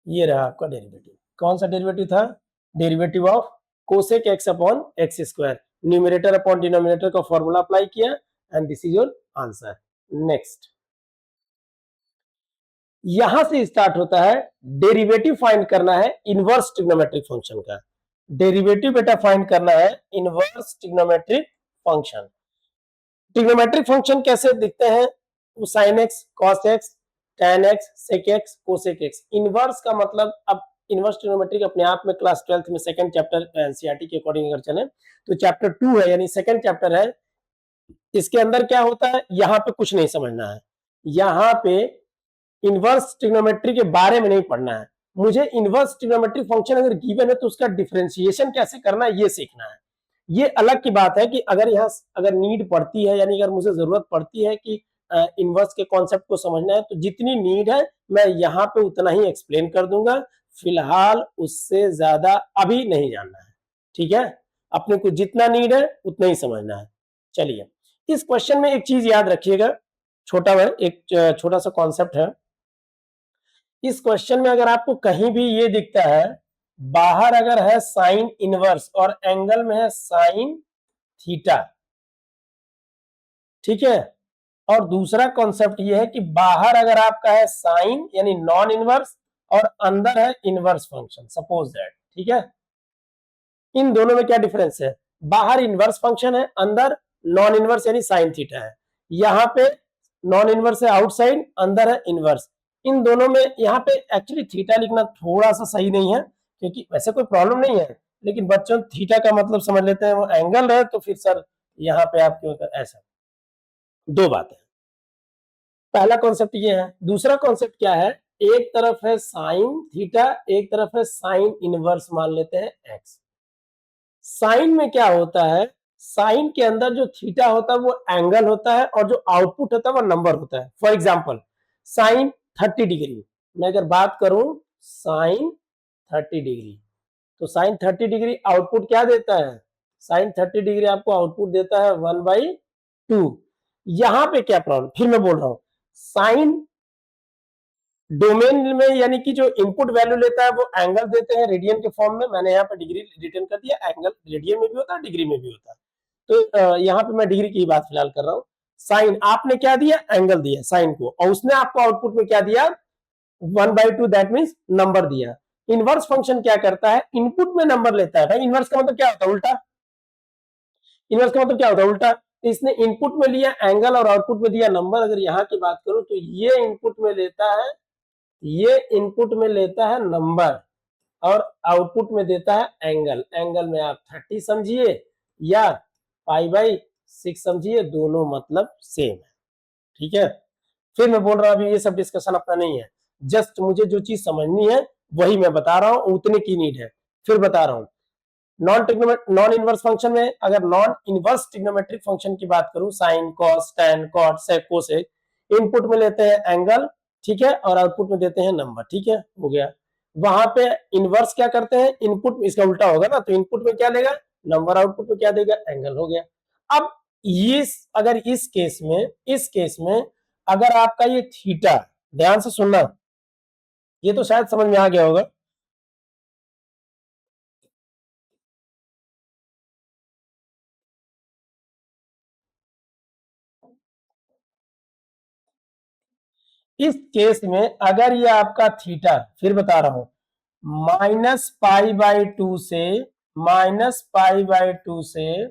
S1: ये रहा आपका डेरिवेटिव। कौन सा डेरिवेटिव था? Derivative of cosec x upon x square. Numerator upon denominator का फॉर्मूला अप्लाई किया and this is your answer. Next, यहां से स्टार्ट होता है डेरिवेटिव फाइंड करना है इनवर्स ट्रिग्नोमेट्रिक फंक्शन का। डेरिवेटिव बेटा फाइंड करना है inverse trigonometric function. Trigonometric function कैसे दिखते हैं? Sine x, cos x, tan x, sec x, cosec x। Inverse का मतलब, अब इनवर्स ट्रिग्नोमेट्रिक अपने आप में क्लास 12th में सेकंड चैप्टर एनसीईआरटी के अकॉर्डिंग अगर चले तो चैप्टर 2 है, यानी सेकंड चैप्टर है। इसके अंदर क्या होता है, यहाँ पे कुछ नहीं समझना है, यहाँ पे इनवर्स ट्रिग्नोमेट्री के बारे में नहीं पढ़ना है। मुझे इनवर्स ट्रिग्नोमेट्रिक फंक्शन अगर गिवन है तो उसका डिफरेंशिएशन कैसे करना है ये सीखना है। ये अलग की बात है कि अगर यहाँ अगर नीड पड़ती है, यानी अगर मुझे जरूरत पड़ती है कि इनवर्स के कॉन्सेप्ट को समझना है, तो जितनी नीड है मैं यहाँ पे उतना ही एक्सप्लेन कर दूंगा। फिलहाल उससे ज्यादा अभी नहीं जानना है, ठीक है। अपने को जितना नीड है उतना ही समझना है। चलिए, इस क्वेश्चन में एक चीज याद रखिएगा, छोटा है, एक छोटा सा कॉन्सेप्ट है। इस क्वेश्चन में अगर आपको कहीं भी ये दिखता है, बाहर अगर है साइन इनवर्स और एंगल में है साइन थीटा, ठीक है। और दूसरा कॉन्सेप्ट ये है कि बाहर अगर आपका है साइन यानी नॉन इनवर्स और अंदर है इनवर्स फंक्शन, सपोज दैट, ठीक है। इन दोनों में क्या डिफरेंस है? बाहर इनवर्स फंक्शन है, अंदर नॉन इनवर्स यानी साइन थीटा है। यहाँ पे नॉन इनवर्स है आउटसाइड, अंदर है इनवर्स। इन दोनों में यहाँ पे एक्चुअली थीटा लिखना थोड़ा सा सही नहीं है, क्योंकि वैसे कोई प्रॉब्लम नहीं है, लेकिन बच्चों थीटा का मतलब समझ लेते हैं वो एंगल है, तो फिर सर यहाँ पे आप क्यों ऐसा। दो बातें, पहला कॉन्सेप्ट ये है। दूसरा कॉन्सेप्ट क्या है, एक तरफ है साइन थीटा, एक तरफ है साइन इनवर्स, मान लेते हैं एक्स। साइन में क्या होता है, साइन के अंदर जो थीटा होता है वो एंगल होता है और जो आउटपुट होता है वो नंबर होता है। फॉर एग्जांपल साइन 30 डिग्री, मैं अगर बात करूं साइन 30 डिग्री, तो साइन 30 डिग्री आउटपुट क्या देता है? साइन 30 डिग्री आपको आउटपुट देता है 1/2। यहां पे क्या प्रॉब्लम, फिर मैं बोल रहा हूं, साइन डोमेन में यानी कि जो इनपुट वैल्यू लेता है वो एंगल देते हैं रेडियन के फॉर्म में। मैंने यहाँ पे डिग्री रिटर्न कर दिया, एंगल रेडियन में भी होता है, डिग्री में भी होता है, तो यहाँ पे मैं डिग्री की बात फिलहाल कर रहा हूँ। साइन आपने क्या दिया, एंगल दिया साइन को, और उसने आपको आउटपुट में क्या दिया, 1/2, दैट मीन्स नंबर दिया। इनवर्स फंक्शन क्या करता है, इनपुट में नंबर लेता है। भाई इनवर्स का मतलब क्या होता है, उल्टा। इनवर्स का मतलब क्या होता है, उल्टा। इसने इनपुट में लिया एंगल और आउटपुट में दिया नंबर। अगर यहाँ की बात करूं तो ये इनपुट में लेता है, ये इनपुट में लेता है नंबर और आउटपुट में देता है एंगल। एंगल में आप 30 समझिए या π/6 समझिए, दोनों मतलब सेम है, ठीक है। फिर मैं बोल रहा हूं अभी ये सब डिस्कशन अपना नहीं है, जस्ट मुझे जो चीज समझनी है वही मैं बता रहा हूं, उतने की नीड है। फिर बता रहा हूं, नॉन इनवर्स फंक्शन में अगर नॉन इनवर्स ट्रिग्नोमेट्रिक फंक्शन की बात करूं, sine cos tan cot sec cosec, input में लेते हैं एंगल, ठीक है, और आउटपुट में देते हैं नंबर, ठीक है, हो गया। वहां पे इनवर्स क्या करते हैं, इनपुट इसका उल्टा होगा ना, तो इनपुट में क्या लेगा, नंबर, आउटपुट में क्या देगा, एंगल, हो गया। अब ये अगर इस केस में अगर आपका ये थीटा, ध्यान से सुनना, ये तो शायद समझ में आ गया होगा। इस केस में अगर ये आपका थीटा, फिर बता रहा हूं, -π/2 से -π/2 से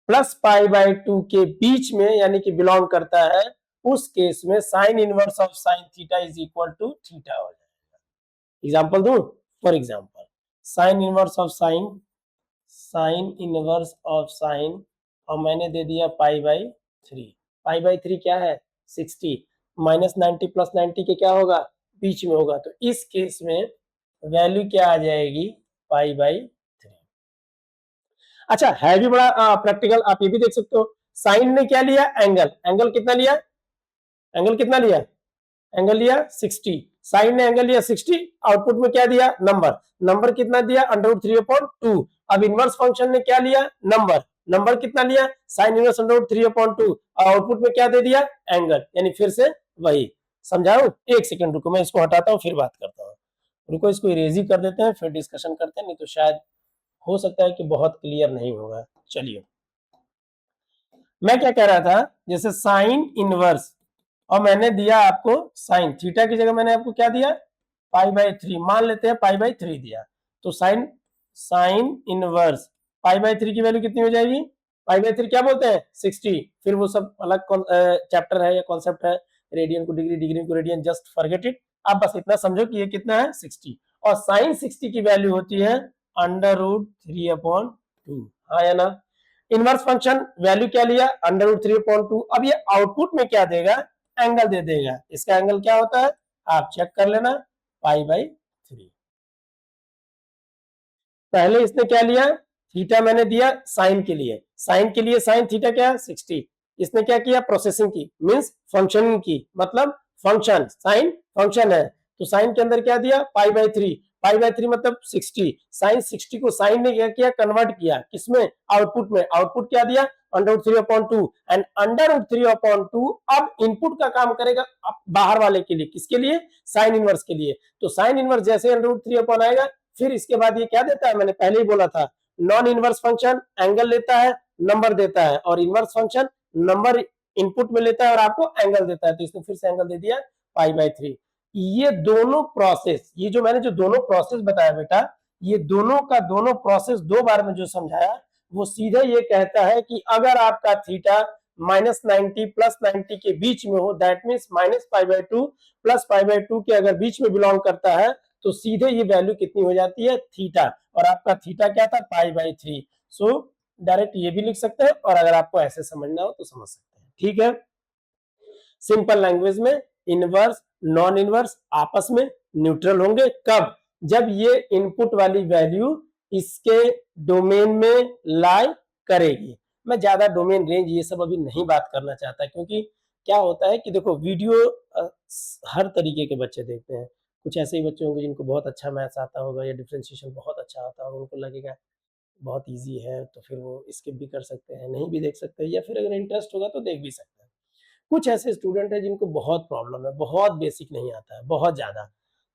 S1: +π/2 के बीच में यानी कि बिलोंग करता है, उस केस में sine inverse of sine theta is equal to theta हो जाएगा। एग्जाम्पल दूं, for example sine inverse of sine और मैंने दे दिया पाई/3। पाई/3 क्या है 60, -90 + 90 के क्या होगा बीच में होगा, तो इस केस में वैल्यू क्या आ जाएगी पाई/3। अच्छा है भी बड़ा प्रैक्टिकल, आप ये भी देख सकते हो साइन ने क्या लिया एंगल कितना लिया, एंगल लिया 60, साइन ने एंगल लिया 60, आउटपुट में क्या दिया नंबर कितना दिया √3/2। अब इनवर्स फंक्शन ने क्या लिया नंबर कितना लिया साइन इनवर्स √3/2, आउटपुट में क्या दे दिया एंगल, यानी फिर से वही समझाऊं। एक सेकंड रुको, मैं इसको हटाता हूं फिर बात करता हूं। रुको, इसको इरेज ही कर देते हैं फिर डिस्कशन करते हैं, नहीं तो शायद हो सकता है कि बहुत क्लियर नहीं होगा। चलिए मैं क्या कह रहा था, जैसे साइन इनवर्स और मैंने दिया आपको साइन थीटा की जगह मैंने आपको क्या दिया पाई/3, मान लेते हैं पाई/3 दिया, तो साइन इनवर्स पाई/3 की वैल्यू कितनी हो जाएगी, पाई/3 क्या बोलते हैं 60, फिर वो सब अलग चैप्टर है या कॉन्सेप्ट है, रेडियन को डिग्री, डिग्री को रेडियन, जस्ट फॉरगेट इट। आप बस इतना समझो कि ये कितना है 60, और साइन 60 की वैल्यू होती है √3/2, हाँ या ना। इनवर्स फंक्शन वैल्यू क्या लिया √3/2, अब ये आउटपुट में क्या देगा एंगल दे देगा, इसका एंगल क्या होता है आप चेक कर लेना पाई/3। पहले इसने क्या लिया थीटा मैंने दिया साइन के लिए साइन थीटा क्या है 60, इसने क्या किया प्रोसेसिंग की मींस फंक्शनिंग की, मतलब फंक्शन साइन फंक्शन है, तो साइन के अंदर क्या दिया पाई/3 मतलब 60, साइन 60 को साइन ने क्या किया कन्वर्ट किया किसमें आउटपुट में, आउटपुट क्या दिया √3/2, एंड √3/2 अब इनपुट का काम करेगा बाहर वाले के लिए, किसके लिए साइन इनवर्स के लिए, तो साइन इनवर्स जैसे √3 आएगा फिर इसके बाद ये क्या देता है, मैंने पहले ही बोला था नॉन इनवर्स फंक्शन एंगल लेता है नंबर देता है, और इनवर्स फंक्शन नंबर इनपुट में लेता है और आपको एंगल देता है, तो इसने फिर से एंगल दे दिया पाई/3। ये दोनों प्रोसेस, ये जो मैंने जो दोनों प्रोसेस बताया बेटा, ये दोनों का दोनों प्रोसेस दो बार में जो समझाया वो सीधे ये कहता है कि अगर आपका थीटा -90 + 90 के बीच में हो, दैट मीन्स -पाई/2 + पाई/2 के अगर बीच में बिलोंग करता है, तो सीधे ये वैल्यू कितनी हो जाती है थीटा, और आपका थीटा क्या था पाई/3। सो डायरेक्ट ये भी लिख सकते हैं, और अगर आपको ऐसे समझना हो तो समझ सकते हैं, ठीक है। सिंपल लैंग्वेज में इनवर्स नॉन इनवर्स आपस में न्यूट्रल होंगे, कब, जब ये इनपुट वाली वैल्यू इसके डोमेन में लाई करेगी। मैं ज्यादा डोमेन रेंज ये सब अभी नहीं बात करना चाहता, क्योंकि क्या होता है कि देखो वीडियो हर तरीके के बच्चे देखते हैं, कुछ ऐसे ही बच्चे होंगे जिनको बहुत अच्छा मैथ्स आता होगा या डिफरेंशिएशन बहुत अच्छा आता होगा, उनको लगेगा बहुत इजी है तो फिर वो स्किप भी कर सकते हैं, नहीं भी देख सकते, या फिर अगर इंटरेस्ट होगा तो देख भी सकते हैं। कुछ ऐसे स्टूडेंट हैं जिनको बहुत प्रॉब्लम है, बहुत बेसिक नहीं आता है, बहुत ज़्यादा,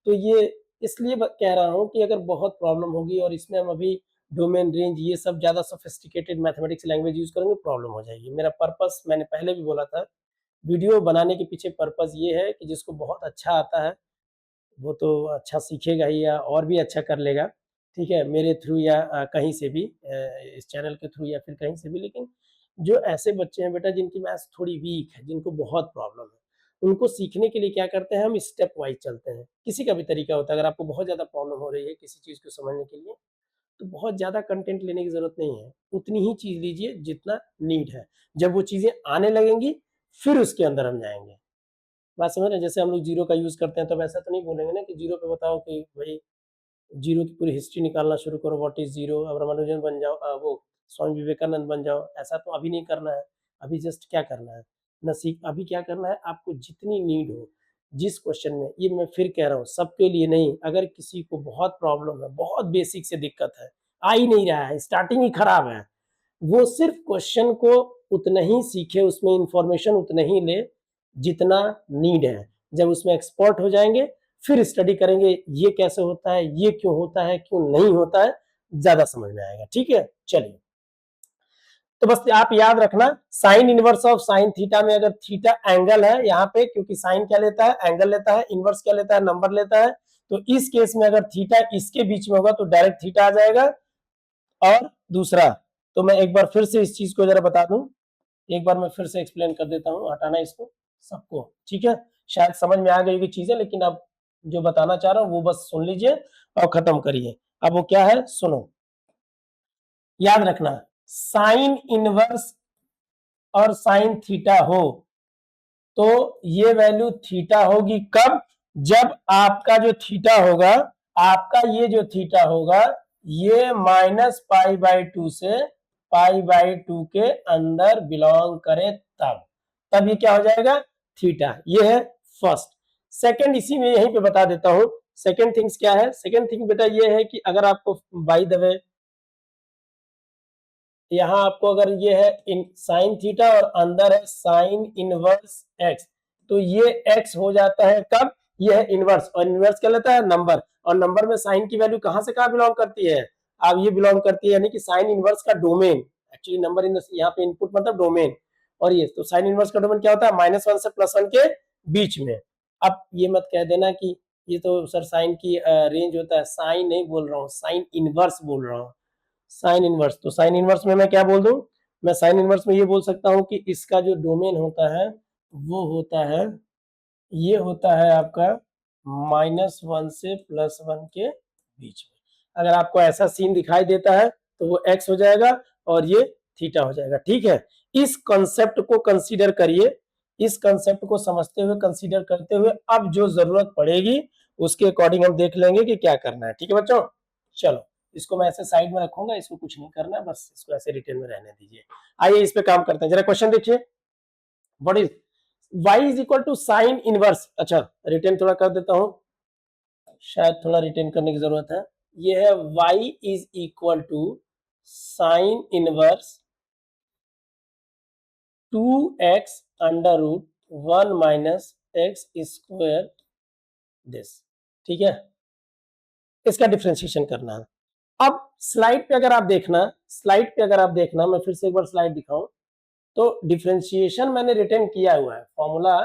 S1: तो ये इसलिए कह रहा हूँ कि अगर बहुत प्रॉब्लम होगी और इसमें हम अभी डोमेन रेंज ये सब ज़्यादा सोफिस्टिकेटेड मैथमेटिक्स लैंग्वेज यूज़ करेंगे प्रॉब्लम हो जाएगी। मेरा पर्पस मैंने पहले भी बोला था, वीडियो बनाने के पीछे पर्पस ये है कि जिसको बहुत अच्छा आता है वो तो अच्छा सीखेगा ही या और भी अच्छा कर लेगा, ठीक है, मेरे थ्रू या कहीं से भी इस चैनल के थ्रू या फिर कहीं से भी। लेकिन जो ऐसे बच्चे हैं बेटा जिनकी मैथ्स थोड़ी वीक है, जिनको बहुत प्रॉब्लम है, उनको सीखने के लिए क्या करते हैं हम स्टेप वाइज चलते हैं। किसी का भी तरीका होता है, अगर आपको बहुत ज़्यादा प्रॉब्लम हो रही है किसी चीज़ को समझने के लिए, तो बहुत ज़्यादा कंटेंट लेने की ज़रूरत नहीं है, उतनी ही चीज़ लीजिए जितना नीड है। जब वो चीज़ें आने लगेंगी फिर उसके अंदर हम जाएँगे। बात समझ रहे हैं? जैसे हम लोग जीरो का यूज़ करते हैं, तब ऐसा तो नहीं बोलेंगे ना कि जीरो पे बताओ कि भई जीरो की पूरी हिस्ट्री निकालना शुरू करो, व्हाट इज़ जीरो, अब रामानुजन बन जाओ, वो स्वामी विवेकानंद बन जाओ, ऐसा तो अभी नहीं करना है। अभी जस्ट क्या करना है, अभी क्या करना है, आपको जितनी नीड हो, जिस क्वेश्चन में, ये मैं फिर कह रहा हूँ सबके लिए नहीं, अगर किसी को बहुत प्रॉब्लम है, बहुत बेसिक से दिक्कत है, आ ही नहीं रहा है, स्टार्टिंग ही खराब है, वो सिर्फ क्वेश्चन को उतना ही सीखे, उसमें इंफॉर्मेशन उतना ही ले जितना नीड है। जब उसमें एक्सपर्ट हो जाएंगे फिर स्टडी करेंगे, ये कैसे होता है, ये क्यों होता है, क्यों नहीं होता है, ज्यादा समझ में आएगा, ठीक है। चलिए, तो बस आप याद रखना sign inverse of sine theta में अगर थीटा एंगल है यहाँ पे, क्योंकि साइन क्या लेता है एंगल लेता है, इनवर्स क्या लेता है नंबर लेता है, तो इस केस में अगर थीटा इसके बीच में होगा तो डायरेक्ट थीटा आ जाएगा। और दूसरा, तो मैं एक बार फिर से इस चीज को जरा बता दूं, एक बार मैं फिर से एक्सप्लेन कर देता हूं, हटाना इसको। सबको, ठीक है। शायद समझ में आ गई होगी चीजें, लेकिन अब जो बताना चाह रहा हूँ वो बस सुन लीजिए और खत्म करिए। अब वो क्या है सुनो, याद रखना, साइन इनवर्स और साइन थीटा हो तो ये वैल्यू थीटा होगी कब, जब आपका जो थीटा होगा, आपका ये जो थीटा होगा ये -π/2 से π/2 के अंदर बिलोंग करे तब, तब ये क्या हो जाएगा थीटा। ये है फर्स्ट। सेकंड इसी में यहीं पे बता देता हूं, सेकंड थिंग्स क्या है। सेकंड थिंग बेटा ये है कि अगर आपको बाय द वे यहाँ आपको अगर ये है इन साइन थीटा और अंदर है साइन इनवर्स एक्स, तो ये एक्स हो जाता है कब, ये है इनवर्स, और इनवर्स क्या लेता है नंबर, और नंबर में साइन की वैल्यू कहां से कहां बिलोंग करती है, अब ये बिलोंग करती है यानी कि साइन इनवर्स का डोमेन, एक्चुअली नंबर इन यहाँ पे इनपुट मतलब डोमेन, और ये तो साइन इनवर्स का डोमेन क्या होता है -1 से +1 के बीच में। अब ये मत कह देना कि ये तो सर साइन की रेंज होता है, साइन नहीं बोल रहा हूँ, साइन इनवर्स बोल रहा हूँ, साइन इनवर्स। तो साइन इनवर्स में मैं क्या बोल दूं, मैं साइन इनवर्स में ये बोल सकता हूं कि इसका जो डोमेन होता है वो होता है, ये होता है आपका -1 से +1 के बीच में। अगर आपको ऐसा सीन दिखाई देता है तो वो एक्स हो जाएगा और ये थीटा हो जाएगा, ठीक है। इस कंसेप्ट को कंसीडर करिए, इस कंसेप्ट को समझते हुए कंसीडर करते हुए अब जो जरूरत पड़ेगी उसके अकॉर्डिंग हम देख लेंगे कि क्या करना है, ठीक है बच्चों। चलो इसको मैं ऐसे साइड में रखूंगा, इसको कुछ नहीं करना है, बस इसको ऐसे रिटेन में रहने दीजिए। आइए इस पे काम करते हैं, जरा क्वेश्चन देखिए। What is y is equal to sine inverse, अच्छा रिटेन थोड़ा कर देता हूं, शायद थोड़ा रिटेन करने की जरूरत है। ये है y is equal to sine inverse 2x under root 1 minus x square this, ठीक है। इसका डिफ्रेंशिएशन करना है। अब स्लाइड पे अगर आप देखना, स्लाइड पे अगर आप देखना, मैं फिर से एक बार स्लाइड दिखाऊं, तो डिफरेंशिएशन मैंने रिटेन किया हुआ है, फॉर्मूला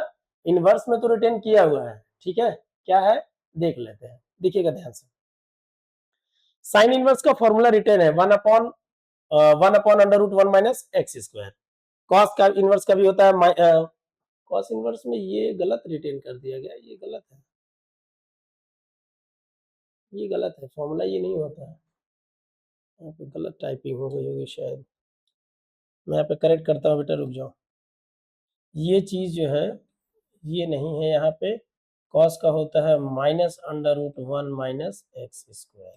S1: इनवर्स में तो रिटेन किया हुआ है, ठीक है। क्या है देख लेते हैं, देखिएगा ध्यान से। साइन इनवर्स का फॉर्मूला रिटेन है 1/√1 माइनस एक्स स्क्वायर। कॉस का इनवर्स का भी होता है, कॉस इनवर्स में ये गलत रिटेन कर दिया गया, ये गलत है, ये गलत है, फॉर्मूला ये नहीं होता है, यहाँ पे गलत टाइपिंग हो गई होगी शायद, मैं यहाँ पे करेक्ट करता हूँ बेटा, रुक जाओ। ये चीज जो है ये नहीं है, यहाँ पे कॉस का होता है -√1 माइनस एक्स स्क्वायर,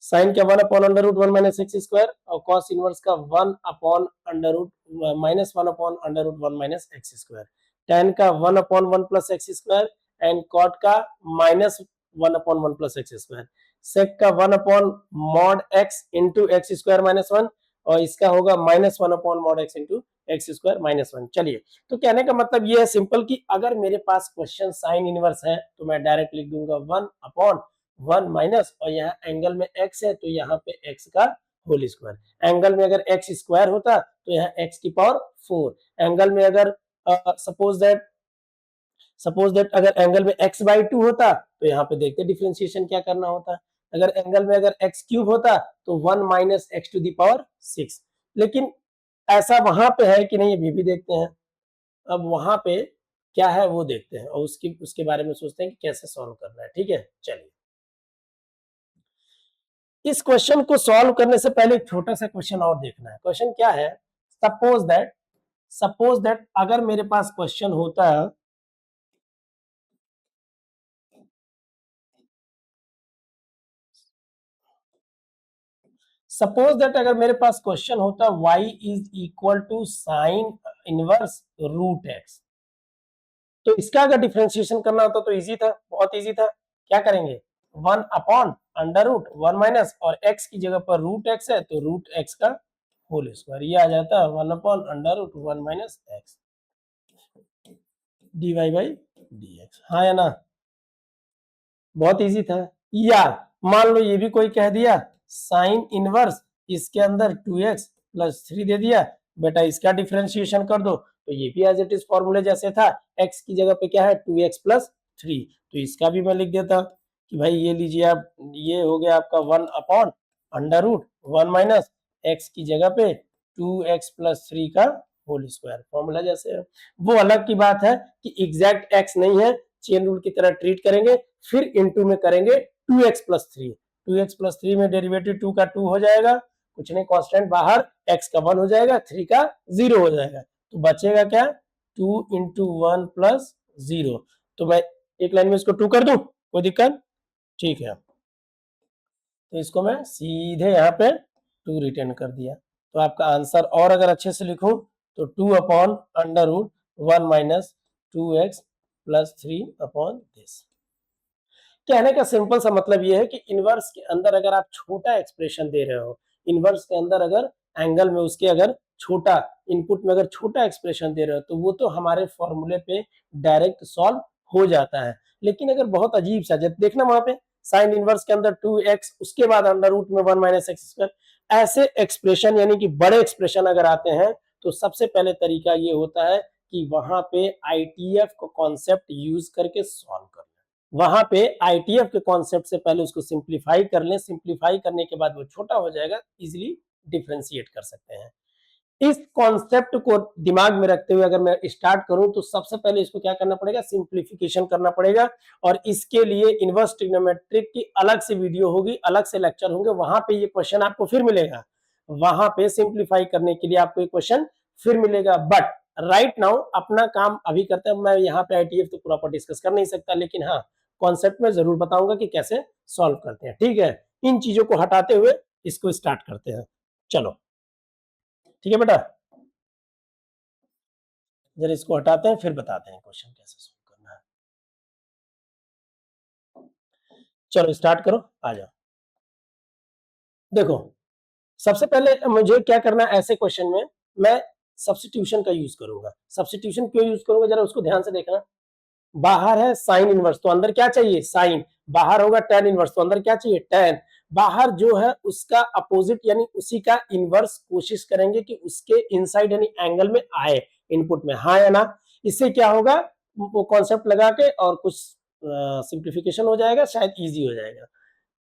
S1: साइन का 1/√1 माइनस एक्स स्क्वायर, और कॉस इनवर्स का 1/√1 माइनस एक्स स्क्वायर, tan का 1/1 plus x square, and cot का -1/1 प्लस एक्स स्क्वायर, सेक का 1/mod x into x square -1, और इसका होगा -1/mod x into x square -1। चलिए, तो कहने का मतलब ये है सिंपल कि अगर मेरे पास क्वेश्चन साइन इनवर्स है तो मैं डायरेक्ट लिख दूंगा 1/1 माइनस, और यहाँ एंगल में x है तो यहाँ पे x का होल स्क्वायर, एंगल में अगर x स्क्वायर होता तो यहाँ x की पावर 4, एंगल में अगर सपोज दैट अगर एंगल में x/2 होता तो यहाँ पे देखते डिफरेंशिएशन क्या करना होता, अगर एंगल में अगर x क्यूब होता तो 1 minus x to the power 6, लेकिन ऐसा वहां पे है कि नहीं ये भी देखते हैं। अब वहां पे क्या है वो देखते हैं और उसके बारे में सोचते हैं कि कैसे सॉल्व करना है, ठीक है। चलिए, इस क्वेश्चन को सॉल्व करने से पहले एक छोटा सा क्वेश्चन और देखना है। क्वेश्चन क्या है, सपोज दैट अगर मेरे पास क्वेश्चन होता है, सपोज दैट अगर मेरे पास क्वेश्चन होता y is equal to sine inverse root x, तो इसका अगर डिफरेंशिएशन करना होता तो इजी था, बहुत इजी था। क्या करेंगे, 1/√1 माइनस, और x की जगह पर रूट एक्स है तो रूट एक्स का होल स्क्वायर, ये आ जाता है 1/√1 माइनस एक्स dy/dx, हाँ या ना, बहुत इजी था। या मान लो ये भी कोई कह दिया साइन इनवर्स, इसके अंदर 2x प्लस 3 दे दिया, बेटा इसका डिफरेंशिएशन कर दो, तो ये भी एज इट इज फॉर्मूले जैसे था, x की जगह पे क्या है 2x प्लस 3, तो इसका भी मैं लिख देता कि भाई ये लीजिए आप, ये हो गया आपका 1/√1 माइनस x की जगह पे 2x प्लस 3 का होल स्क्वायर, फॉर्मूला जैसे है वो अलग की बात है कि एग्जैक्ट एक्स नहीं है, चेन रूल की तरह ट्रीट करेंगे, फिर इनटू में करेंगे 2x+3, 2x+3 में डेरिवेटिव 2 का 2 हो जाएगा, कुछ नहीं कांस्टेंट बाहर, x का 1 हो जाएगा, 3 का 0 हो जाएगा, तो बचेगा क्या 2 × 1 + 0। तो मैं एक लाइन में इसको 2 कर दूं, कोई दिक्कत? ठीक है, तो इसको मैं सीधे यहाँ पे 2 रिटर्न कर दिया। तो आपका आंसर और अगर अच्छे से लिखूं तो 2/√1 - 2x + 3/this। कहने का सिंपल सा मतलब ये है कि इनवर्स के अंदर अगर आप छोटा एक्सप्रेशन दे रहे हो, इनवर्स के अंदर अगर एंगल में उसके अगर छोटा इनपुट में अगर छोटा एक्सप्रेशन दे रहे हो तो वो तो हमारे फॉर्मूले पे डायरेक्ट सॉल्व हो जाता है। लेकिन अगर बहुत अजीब सा देखना वहां पे साइन इनवर्स के अंदर 2x उसके बाद अंडर रूट में 1 - x², ऐसे एक्सप्रेशन यानी कि बड़े एक्सप्रेशन अगर आते हैं तो सबसे पहले तरीका ये होता है कि वहां पे आईटीएफ को कॉन्सेप्ट यूज करके सॉल्व कर लें। वहां पे आईटीएफ के कॉन्सेप्ट से पहले उसको सिंप्लीफाई कर लें, सिंप्लीफाई करने के बाद वो छोटा हो जाएगा, इजिली डिफ्रेंशिएट कर सकते हैं। इस कॉन्सेप्ट को दिमाग में रखते हुए अगर मैं स्टार्ट करूं तो सबसे पहले इसको क्या करना पड़ेगा, सिंप्लीफिकेशन करना पड़ेगा, और इसके लिए इनवर्स ट्रिग्नोमेट्रिक की अलग से वीडियो होगी, अलग से लेक्चर होंगे, वहां पे ये क्वेश्चन आपको फिर मिलेगा, वहां पे सिंप्लीफाई करने के लिए आपको एक क्वेश्चन फिर मिलेगा। बट राइट नाउ अपना काम अभी करते हैं, मैं यहाँ पे आईटीएफ तो प्रॉपर डिस्कस कर नहीं सकता, लेकिन हाँ कॉन्सेप्ट में जरूर बताऊंगा कि कैसे सॉल्व करते हैं। ठीक है, इन चीजों को हटाते हुए इसको स्टार्ट करते हैं। चलो ठीक है बेटा, जरा इसको हटाते हैं फिर बताते हैं क्वेश्चन कैसे सॉल्व करना है। चलो स्टार्ट करो, आ जाओ। देखो सबसे पहले मुझे क्या करना है, ऐसे क्वेश्चन में मैं सब्स्टिट्यूशन का यूज करूंगा। सब्स्टिट्यूशन क्यों यूज करूंगा, जरा उसको ध्यान से देखना। बाहर है साइन इनवर्स तो अंदर क्या चाहिए, साइन। बाहर होगा टेन इनवर्स तो अंदर क्या चाहिए, टेन। बाहर जो है उसका अपोजिट यानी उसी का इनवर्स कोशिश करेंगे कि उसके इनसाइड यानी एंगल में आए, इनपुट में, हाँ या ना। इससे क्या होगा, वो कॉन्सेप्ट लगा के और कुछ सिंप्लीफिकेशन हो जाएगा, शायद इजी हो जाएगा।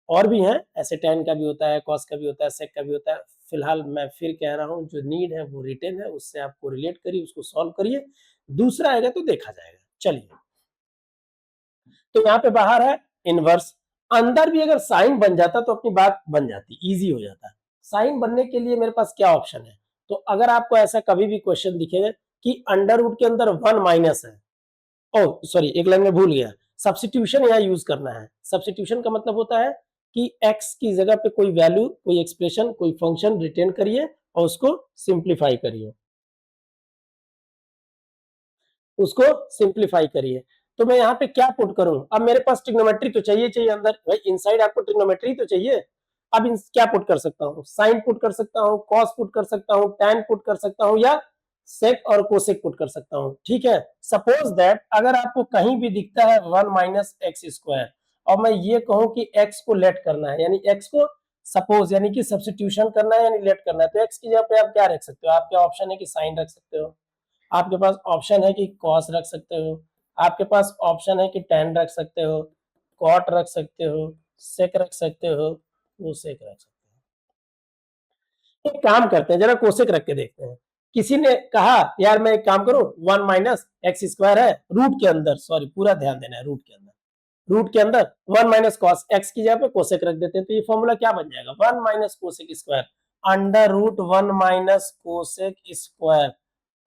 S1: और भी है ऐसे, टेन का भी होता है, कॉस का भी होता है, सेक का भी होता है। फिलहाल मैं फिर कह रहा हूं जो नीड है वो रिटेन है, उससे आपको रिलेट करिए, उसको सॉल्व करिए, दूसरा आएगा तो देखा जाएगा। चलिए, तो यहाँ पे बाहर है इनवर्स, अंदर भी अगर साइन बन जाता तो अपनी बात बन जाती, इजी हो जाता। साइन बनने के लिए मेरे पास क्या ऑप्शन है, तो अगर आपको ऐसा कभी भी क्वेश्चन दिखेगा कि अंडर रूट के अंदर 1 माइनस है, ओ सॉरी एक लाइन में भूल गया, सब्स्टिट्यूशन यहाँ यूज करना है। सब्स्टिट्यूशन का मतलब होता है कि x की जगह पे कोई वैल्यू, कोई एक्सप्रेशन, कोई फंक्शन रिटेन करिए और उसको सिंप्लीफाई करिए, उसको सिंप्लीफाई करिए। तो मैं यहाँ पे क्या पुट करूं, अब मेरे पास ट्रिग्नोमेट्री तो चाहिए चाहिए अंदर, भाई इनसाइड आपको ट्रिग्नोमेट्री तो चाहिए। अब क्या पुट कर सकता हूँ, साइन पुट कर सकता हूँ, कॉस पुट कर सकता हूँ, टैन पुट कर सकता हूँ, या सेक और कोसेक पुट कर सकता हूँ। ठीक है, सपोज दैट अगर आपको कहीं भी दिखता है 1 - x² और मैं ये कहूं कि x को लेट करना है, यानी x को सपोज यानी कि सब्स्टिट्यूशन करना है यानी लेट करना है, तो x की जगह पे आप क्या रख सकते हो, आपके ऑप्शन है कि साइन रख सकते हो, आपके पास ऑप्शन है कि कॉस रख सकते हो, आपके पास ऑप्शन है कि टेन रख सकते हो, कॉट रख सकते हो, सेक रख सकते हो, कोसेक रख सकते हो। एक काम करते हैं, जरा कोसेक रख के देखते हैं। किसी ने कहा यार मैं एक काम करूं, 1 - x² है रूट के अंदर, सॉरी पूरा ध्यान देना है, रूट के अंदर, रूट के अंदर 1 - cos x की जगह पे कोसेक रख देते हैं, तो ये फॉर्मूला क्या बन जाएगा, 1 - cosec square under root 1 - cosec square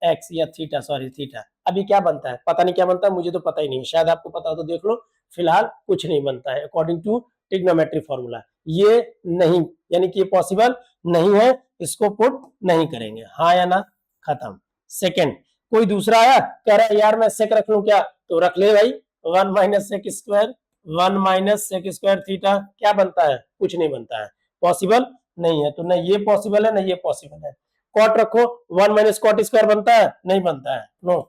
S1: x या थीटा, सॉरी थीटा। अभी क्या बनता है, पता नहीं क्या बनता है, मुझे तो पता ही नहीं, शायद आपको पता हो तो देख लो। फिलहाल कुछ नहीं बनता है अकॉर्डिंग टू ट्रिग्नोमेट्री फॉर्मूला, ये नहीं, यानी कि ये पॉसिबल नहीं है, इसको पुट नहीं करेंगे, हाँ या ना, खत्म। सेकंड, कोई दूसरा आया कह रहा है यार मैं सेक रख लूं क्या, तो रख ले भाई, 1 - sec square 1 - sec square theta, क्या बनता है, कुछ नहीं बनता है, पॉसिबल नहीं है। तो ना ये पॉसिबल है ना ये पॉसिबल है। कॉट रखो, 1 - कॉट स्क्वायर बनता है, नहीं बनता है, नो।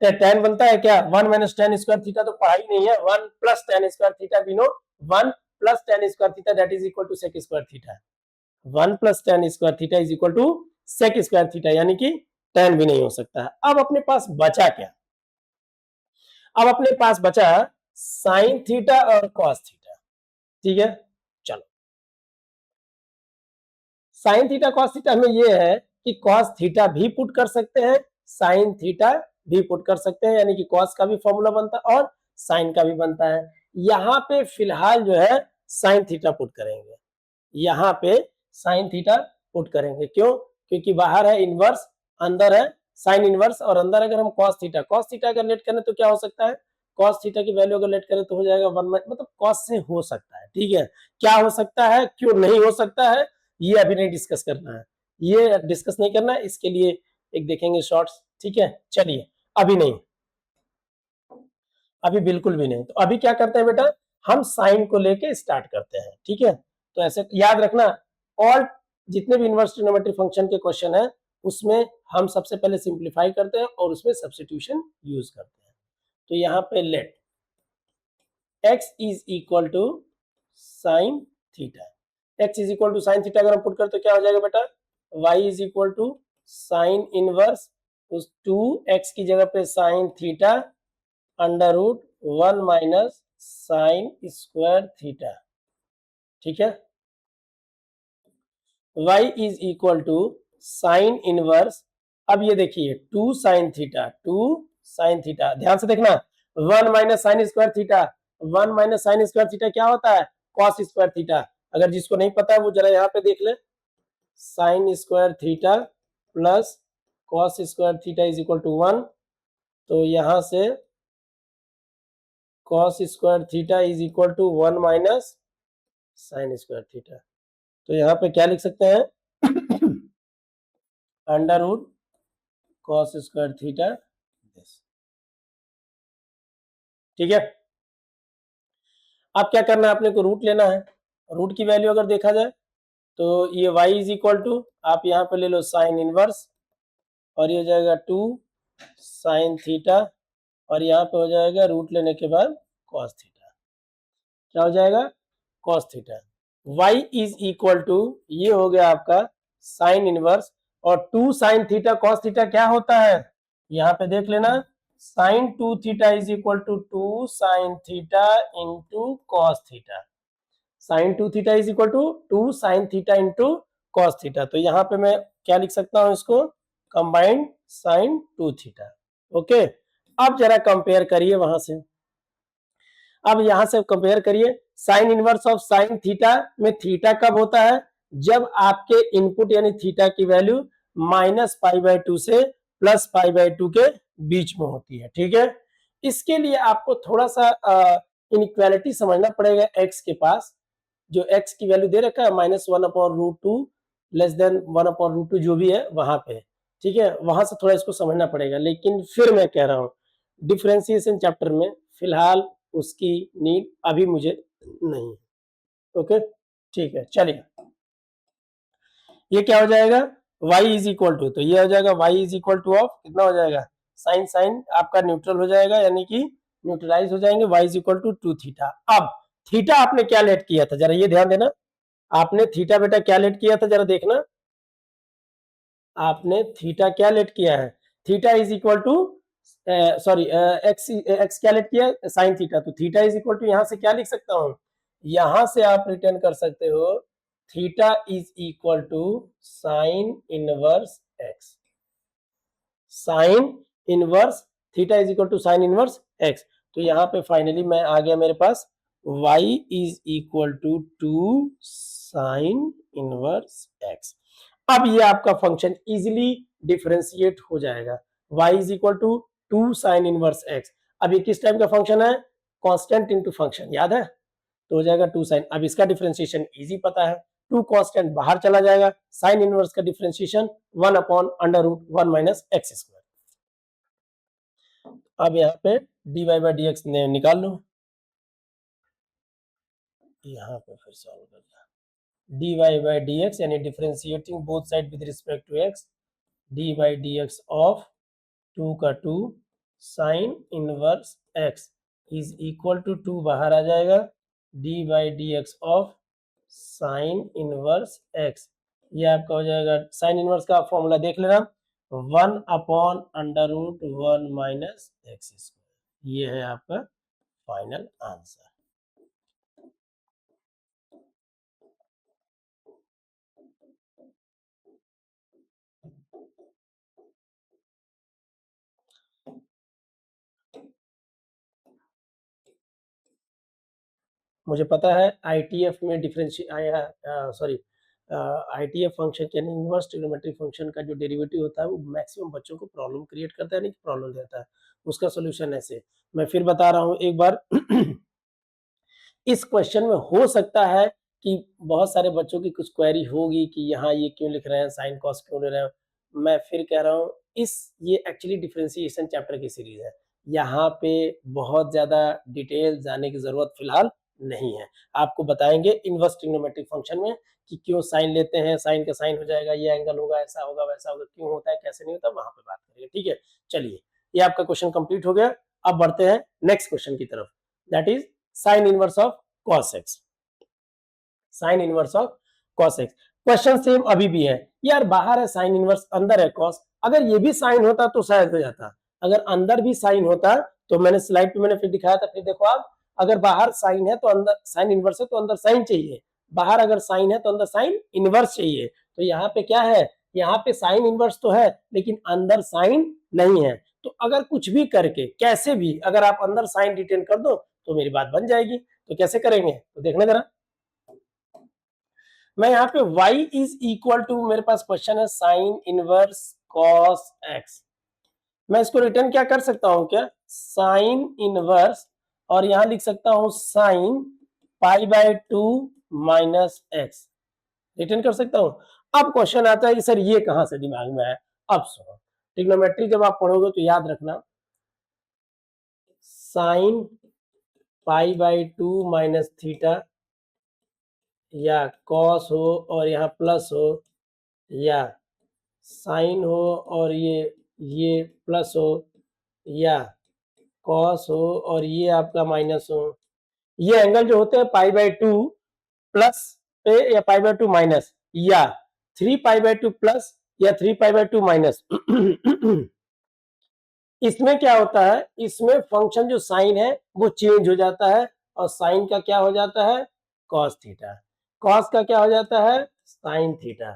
S1: टेन बनता है क्या, 1 - tan² थीटा तो पढ़ाई नहीं है, 1 + tan² थीटा भी no, 1 + tan² theta that is equal to sec² theta, 1 + tan² theta is equal to sec² theta, यानी कि tan भी नहीं हो सकता है। अब अपने पास बचा क्या, अब अपने पास बचा साइन थीटा और कॉस थीटा। ठीक है, चलो साइन थीटा कॉस थीटा में ये है कि cos थीटा भी पुट कर सकते हैं, sin थीटा भी पुट कर सकते हैं, यानी कि cos का भी फॉर्मूला बनता है और sin का भी बनता है। यहाँ पे फिलहाल जो है sin थीटा पुट करेंगे, यहाँ पे sin थीटा पुट करेंगे। क्यों? क्योंकि बाहर है इनवर्स, अंदर है साइन इनवर्स, और अंदर अगर हम cos थीटा अगर लेट करें तो क्या हो सकता है, cos थीटा की वैल्यू अगर लेट करें तो हो जाएगा 1, मतलब cos से हो सकता है, ठीक है। क्या हो सकता है, क्यों नहीं हो सकता है, ये अभी नहीं डिस्कस करना है, ये डिस्कस नहीं करना है, इसके लिए एक देखेंगे शॉर्ट्स, ठीक है। चलिए, अभी नहीं, अभी बिल्कुल भी नहीं। तो अभी क्या करते हैं बेटा, हम साइन को लेके स्टार्ट करते हैं, ठीक है। तो ऐसे याद रखना, ऑल जितने भी इनवर्स ट्रिग्नोमेट्री फंक्शन के क्वेश्चन है उसमें हम सबसे पहले सिंप्लीफाई करते हैं और उसमें सब्स्टिट्यूशन यूज करते हैं। तो यहाँ पे let x is equal to sine theta, x is equal to sine theta अगर हम पुट करते तो क्या हो जाएगा बेटा, y is equal to sine inverse उस 2x की जगह पे sine theta under root 1 minus sine square theta, ठीक है। y is equal to sine inverse, अब ये देखिए 2 साइन थीटा, ध्यान से देखना, 1 minus sine square theta, 1 minus sine square theta क्या होता है, कॉस स्क्वायर थीटा। अगर जिसको नहीं पता है वो जरा यहाँ पे देख ले, sine square theta plus cos square theta is equal to 1, तो यहां से cos square theta is equal to 1 minus sine square theta. तो यहाँ पे क्या लिख सकते हैं, under root cos square theta, ठीक है। अब क्या करना है, अपने को रूट लेना है, रूट की वैल्यू अगर देखा जाए तो ये y इज इक्वल टू, आप यहाँ पे ले लो साइन इनवर्स, और ये हो जाएगा 2 साइन थीटा, और यहाँ पे हो जाएगा रूट लेने के बाद कॉस थीटा, क्या हो जाएगा, cos theta. y is equal to, ये हो गया आपका साइन इनवर्स, और 2 साइन थीटा कॉस थीटा क्या होता है, यहाँ पे देख लेना, sine 2 theta is equal to 2 sine theta into cos theta, sine 2 theta is equal to 2 sine theta into cos theta. तो यहाँ पे मैं क्या लिख सकता हूँ इसको, कंबाइंड साइन 2 थीटा, ओके। अब जरा कंपेयर करिए वहां से, अब यहां से कंपेयर करिए, sign inverse of sine theta में थीटा कब होता है, जब आपके इनपुट यानी थीटा की वैल्यू -π/2 से +π/2 के बीच में होती है, ठीक है। इसके लिए आपको थोड़ा सा इनइक्वालिटी समझना पड़ेगा, x के पास जो x की वैल्यू दे रखा है -1/√2 लेस देन 1/√2 जो भी है वहां पे, ठीक है, वहां से थोड़ा इसको समझना पड़ेगा। लेकिन फिर मैं कह रहा हूं डिफरेंशिएशन चैप्टर में फिलहाल उसकी नीड अभी मुझे नहीं है, ओके, ठीक है। चलिए, ये क्या हो जाएगा, y इज इक्वल टू, तो ये हो जाएगा y is equal two of कितना हो जाएगा, साइन साइन आपका न्यूट्रल हो जाएगा, यानी कि न्यूट्रलाइज हो जाएंगे, y is equal to 2 theta. अब थीटा आपने क्या लेट किया था, जरा ये ध्यान देना, आपने थीटा बेटा क्या लेट किया था, जरा देखना, आपने थीटा क्या लेट किया है, theta is equal to sorry x क्या लेट किया, साइन थीटा, तो थीटा इज इक्वल टू यहां से क्या लिख सकता हूं, यहां से आप रिटर्न कर सकते हो theta is equal to sine inverse x, sine inverse theta is equal to sine inverse x. तो यहाँ पे फाइनली मैं आ गया, मेरे पास y is equal to 2 sine inverse x. अब ये आपका फंक्शन इजिली डिफरेंशिएट हो जाएगा, y is equal to 2 sine inverse x. अब ये किस टाइप का फंक्शन है, कांस्टेंट इनटू फंक्शन, याद है, तो हो जाएगा 2 साइन। अब इसका डिफरेंशिएशन इजी पता है, 2 कांस्टेंट बाहर चला जाएगा, साइन इनवर्स का डिफरेंशिएशन 1/√1 माइनस एक्स स्क्वायर। अब यहाँ पे dy बाई डी एक्स निकाल लो, यहाँ पे फिर सॉल्व कर लो, dy बाई डी एक्स यानी differentiating both side with respect to x, d by d x of 2 का 2 sine inverse x is equal to 2 बाहर आ जाएगा, d by d x of sine inverse x, ये आपका हो जाएगा, साइन इनवर्स का फॉर्मूला देख लेना, 1/√1 माइनस एक्स स्क्वायर, ये है आपका फाइनल आंसर। मुझे पता है आईटीएफ में सॉरी आईटीएफ फंक्शन यानी इनवर्स ट्रिग्नोमेट्रिक फंक्शन का जो डेरिवेटिव होता है वो मैक्सिमम बच्चों को प्रॉब्लम क्रिएट करता है, नहीं प्रॉब्लम देता है। उसका सोल्यूशन ऐसे मैं फिर बता रहा हूँ एक बार इस क्वेश्चन में हो सकता है कि बहुत सारे बच्चों की कुछ क्वेरी होगी कि यहाँ ये क्यों लिख रहे हैं, साइन कॉस क्यों ले रहे हैं। मैं फिर कह रहा हूँ ये एक्चुअली डिफरेंशिएशन चैप्टर की सीरीज है, यहाँ पे बहुत ज्यादा डिटेल जाने की जरूरत फिलहाल नहीं है। आपको बताएंगे इनवर्स ट्रिग्नोमेट्रिक फंक्शन में कि क्यों साइन लेते हैं, साइन का साइन हो जाएगा, ये एंगल होगा, ऐसा होगा, वैसा होगा, क्यों होता है, कैसे नहीं होता, वहां पे बात करेंगे। ठीक है, चलिए ये आपका क्वेश्चन कंप्लीट हो गया। अब बढ़ते हैं नेक्स्ट क्वेश्चन की तरफ, that is sine inverse of cos x, sign inverse of cos x। Question same अभी भी है यार, बाहर है साइन इनवर्स, अंदर है cos। अगर ये भी साइन होता तो शायद हो जाता, अगर अंदर भी साइन होता तो मैंने स्लाइड पे मैंने फिर दिखाया था, फिर देखो आप, अगर बाहर साइन है तो अंदर साइन इनवर्स है तो अंदर साइन चाहिए, बाहर अगर साइन है तो अंदर साइन इनवर्स चाहिए। तो यहाँ पे क्या है, यहाँ पे साइन इनवर्स तो है लेकिन अंदर साइन नहीं है। तो अगर कुछ भी करके कैसे भी अगर आप अंदर साइन रिटेन कर दो तो मेरी बात बन जाएगी। तो कैसे करेंगे तो देखने जरा, मैं यहाँ पे y इज इक्वल टू, मेरे पास क्वेश्चन है साइन इनवर्स cos x, मैं इसको रिटर्न क्या कर सकता हूँ, क्या साइन इनवर्स और यहां लिख सकता हूं साइन π/2 माइनस एक्स, रिटर्न कर सकता हूं। अब क्वेश्चन आता है कि सर ये कहां से दिमाग में आया। अब सुनो, ट्रिग्नोमेट्री जब आप पढ़ोगे तो याद रखना, साइन π/2 माइनस थीटा या कॉस हो और यहाँ प्लस हो, या साइन हो और ये प्लस हो, या कॉस हो और ये आपका माइनस हो, ये एंगल जो होते हैं π/2 प्लस पे या π/2 माइनस या 3π/2 प्लस या 3π/2 माइनस इसमें क्या होता है, इसमें फंक्शन जो साइन है वो चेंज हो जाता है और साइन का क्या हो जाता है, कॉस थीटा, कॉस का क्या हो जाता है, साइन थीटा,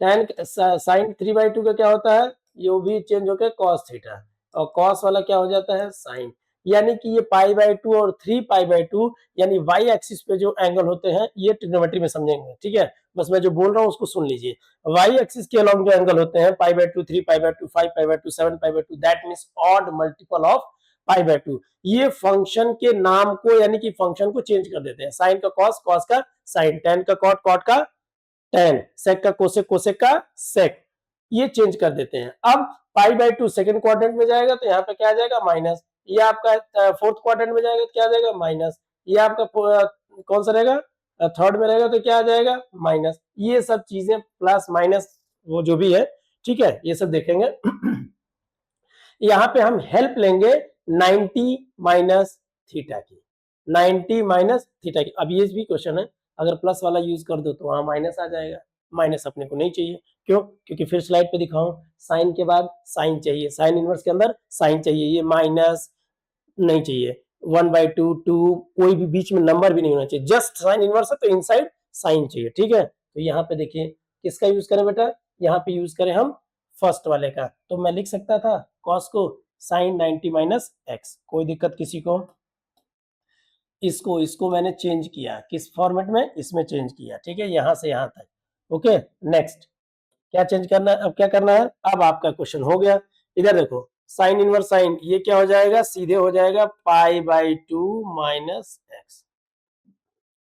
S1: टेन साइन 3/2 का क्या होता है, ये भी चेंज होकर कॉस थीटा, और कॉस वाला क्या हो जाता है, साइन। यानी कि ये π/2 और 3π/2 यानी y एक्सिस पे जो एंगल होते हैं ये ट्रिग्नोमेट्री में समझेंगे। ठीक है, बस मैं जो बोल रहा हूँ उसको सुन लीजिए। y एक्सिस के अलॉन्ग जो एंगल होते हैं π/2, 3π/2, 5π/2, 7π/2, that means odd multiple of π/2, ये फंक्शन के नाम को यानी कि फंक्शन को चेंज कर देते हैं। साइन का कॉस, कॉस का साइन, टेन का कॉट, कॉट का टेन, सेक का कोसेक, कोसेक का सेक, ये चेंज कर देते हैं। अब π/2 सेकंड क्वाड्रेंट में जाएगा तो यहाँ पे क्या आ जाएगा, माइनस। ये आपका फोर्थ क्वाड्रेंट में जाएगा तो क्या आ जाएगा, माइनस। ये आपका कौन सा रहेगा, थर्ड में रहेगा तो क्या आ जाएगा, माइनस। ये सब चीजें प्लस माइनस वो जो भी है, ठीक है, ये सब देखेंगे यहाँ पे हम हेल्प लेंगे 90 माइनस थीटा की, 90 माइनस थीटा की। अब ये भी क्वेश्चन है, अगर प्लस वाला यूज कर दो तो वहां माइनस आ जाएगा, माइनस अपने को नहीं चाहिए। क्यों, क्योंकि फिर स्लाइड पे दिखाऊं, साइन के बाद साइन चाहिए, साइन इनवर्स के अंदर साइन चाहिए, ये माइनस नहीं चाहिए, 1/2 2 कोई भी बीच में नंबर भी नहीं होना चाहिए, जस्ट साइन इनवर्स है तो इनसाइड साइन चाहिए। ठीक है, तो यहाँ पे देखिए किसका यूज करें बेटा, यहाँ पे यूज करें हम फर्स्ट वाले का। तो मैं लिख सकता था कॉस को साइन 90 माइनस एक्स, कोई दिक्कत किसी को। इसको इसको मैंने चेंज किया किस फॉर्मेट में, इसमें चेंज किया। ठीक है, यहां से यहां तक। ओके, नेक्स्ट क्या चेंज करना है, अब क्या करना है, अब आपका क्वेश्चन हो गया। इधर देखो साइन इनवर्स साइन, ये क्या हो जाएगा, सीधे हो जाएगा π/2 माइनस एक्स।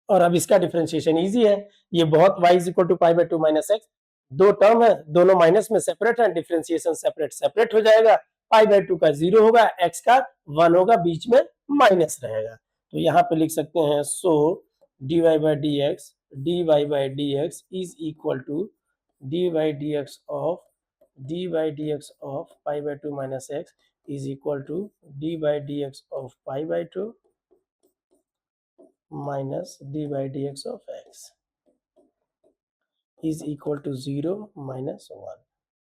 S1: और अब इसका डिफरेंशिएशन इजी है, ये बहुत y is equal to π/2 minus x, दो टर्म है, दोनों माइनस में सेपरेट है, डिफरेंशिएशन सेपरेट सेपरेट हो जाएगा। π/2 का 0 होगा, x का 1 होगा, बीच में माइनस रहेगा। तो यहाँ पे लिख सकते हैं so dy/dx is equal to dy/dx of π/2 minus x is equal to dy/dx of π/2 minus dy/dx of x is equal to 0 minus 1।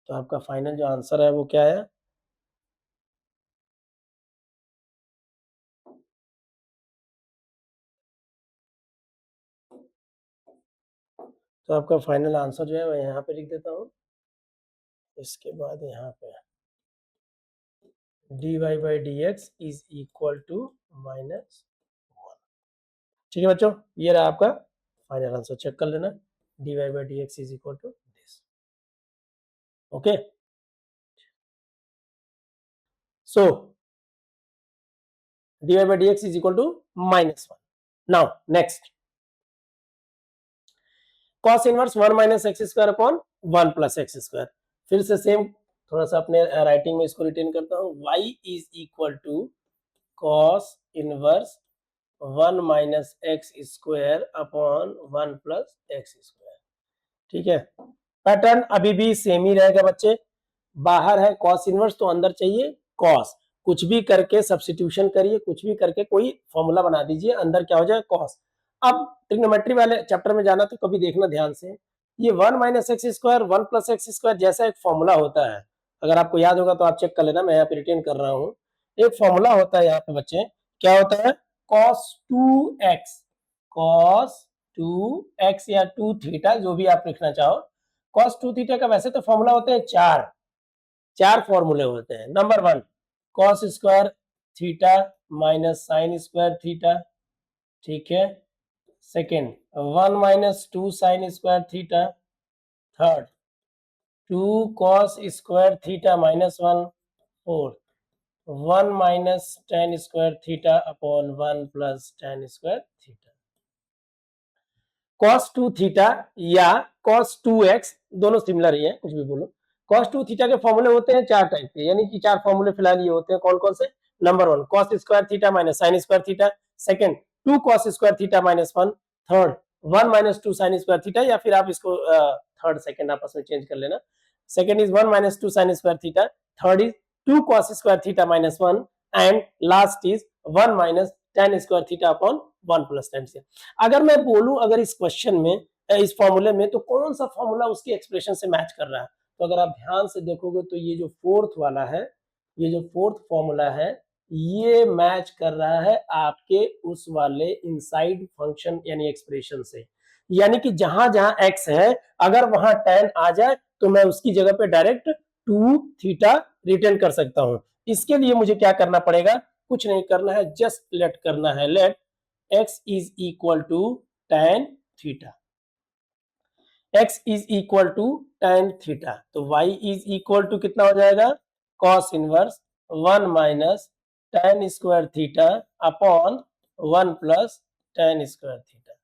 S1: तो आपका फाइनल जो आंसर है वो क्या है, तो आपका फाइनल आंसर जो है मैं यहाँ पे लिख देता हूँ, इसके बाद यहाँ पे dy/dx इज इक्वल टू -1। ठीक है बच्चों, ये रहा आपका फाइनल आंसर, चेक कर लेना, dy by dx is equal to this. Okay, so dy by dx is equal to -1. Now next, cos inverse 1 minus x square upon 1 plus x square. फिर से सेम, थोड़ा सा अपने राइटिंग में इसको रिटेन करता हूँ, y is equal to cos inverse 1 minus x square upon 1 plus x square. ठीक है, पैटर्न अभी भी सेम ही रहेगा बच्चे, बाहर है cos इनवर्स तो अंदर चाहिए cos, कुछ भी करके सब्स्टिट्यूशन करिए, कुछ भी करके कोई फॉर्मूला बना दीजिए, अंदर क्या हो जाए cos। अब ट्रिग्नोमेट्री वाले चैप्टर में जाना तो कभी देखना ध्यान से, ये 1 minus x square 1 plus x square जैसा एक फॉर्मूला होता है, अगर आपको याद होगा तो आप चेक कर लेना, मैं यहाँ पे रिटेन कर रहा हूँ। एक फॉर्मूला होता है यहाँ पे बच्चे, क्या होता है, cos 2x, cos 2x या 2 थीटा जो भी आप लिखना चाहो, cos 2 थीटा का वैसे तो फॉर्मूला होते हैं चार फॉर्मूले होते हैं। Number 1 cos square theta minus sine square theta, ठीक है। Second 1 minus 2 sign square theta. Third 2 cos square theta minus 1। Fourth 1 minus tan square theta upon 1 plus tan square theta. cos 2 theta या cos 2x दोनों सिमिलर ही है, कुछ भी बोलो। cos 2 थीटा के फॉर्मूले होते हैं चार टाइप के, यानी कि चार फॉर्मूले फिलहाल ये होते हैं, कौन कौन से। Number 1 cos square theta minus sine square theta. Second 2 cos square theta minus 1। Third 1 minus 2 sign square theta, या फिर आप इसको थर्ड सेकंड आपस में चेंज कर लेना। Second is 1 minus 2 sign square theta. Third is 2 cos square theta minus 1 and last is 1 minus tan square theta upon 1 plus tan से। अगर मैं बोलूं अगर इस क्वेश्चन में इस फॉर्मूले में तो कौन सा फॉर्मूला उसके एक्सप्रेशन से मैच कर रहा है, तो अगर आप ध्यान से देखोगे तो ये जो फोर्थ वाला है, ये जो फोर्थ फॉर्मूला है, ये मैच कर रहा है आपके उस वाले इनसाइड फंक्शन यानी एक्सप्रेशन से, यानी कि जहां जहां x है अगर वहां tan आ जाए तो मैं उसकी जगह पे डायरेक्ट 2 थीटा रिटर्न कर सकता हूं। इसके लिए मुझे क्या करना पड़ेगा, कुछ नहीं करना है, जस्ट लेट करना है, let x is equal to tan theta, x is equal to tan theta, तो y इज इक्वल टू कितना हो जाएगा, cos inverse 1 minus tan square theta upon 1 plus tan square theta.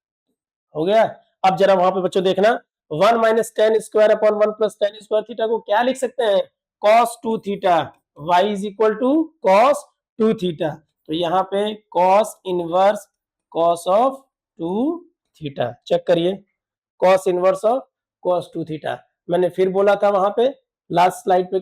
S1: हो गया। अब जरा वहां पे बच्चों देखना, 1 minus tan square upon 1 plus tan square theta को क्या लिख सकते हैं, cos 2 theta, y is equal to cos 2 theta, तो यहाँ पे cos inverse cos of 2 theta, check करिए, cos inverse of cos 2 theta. मैंने फिर बोला था वहां पे लास्ट स्लाइड पे,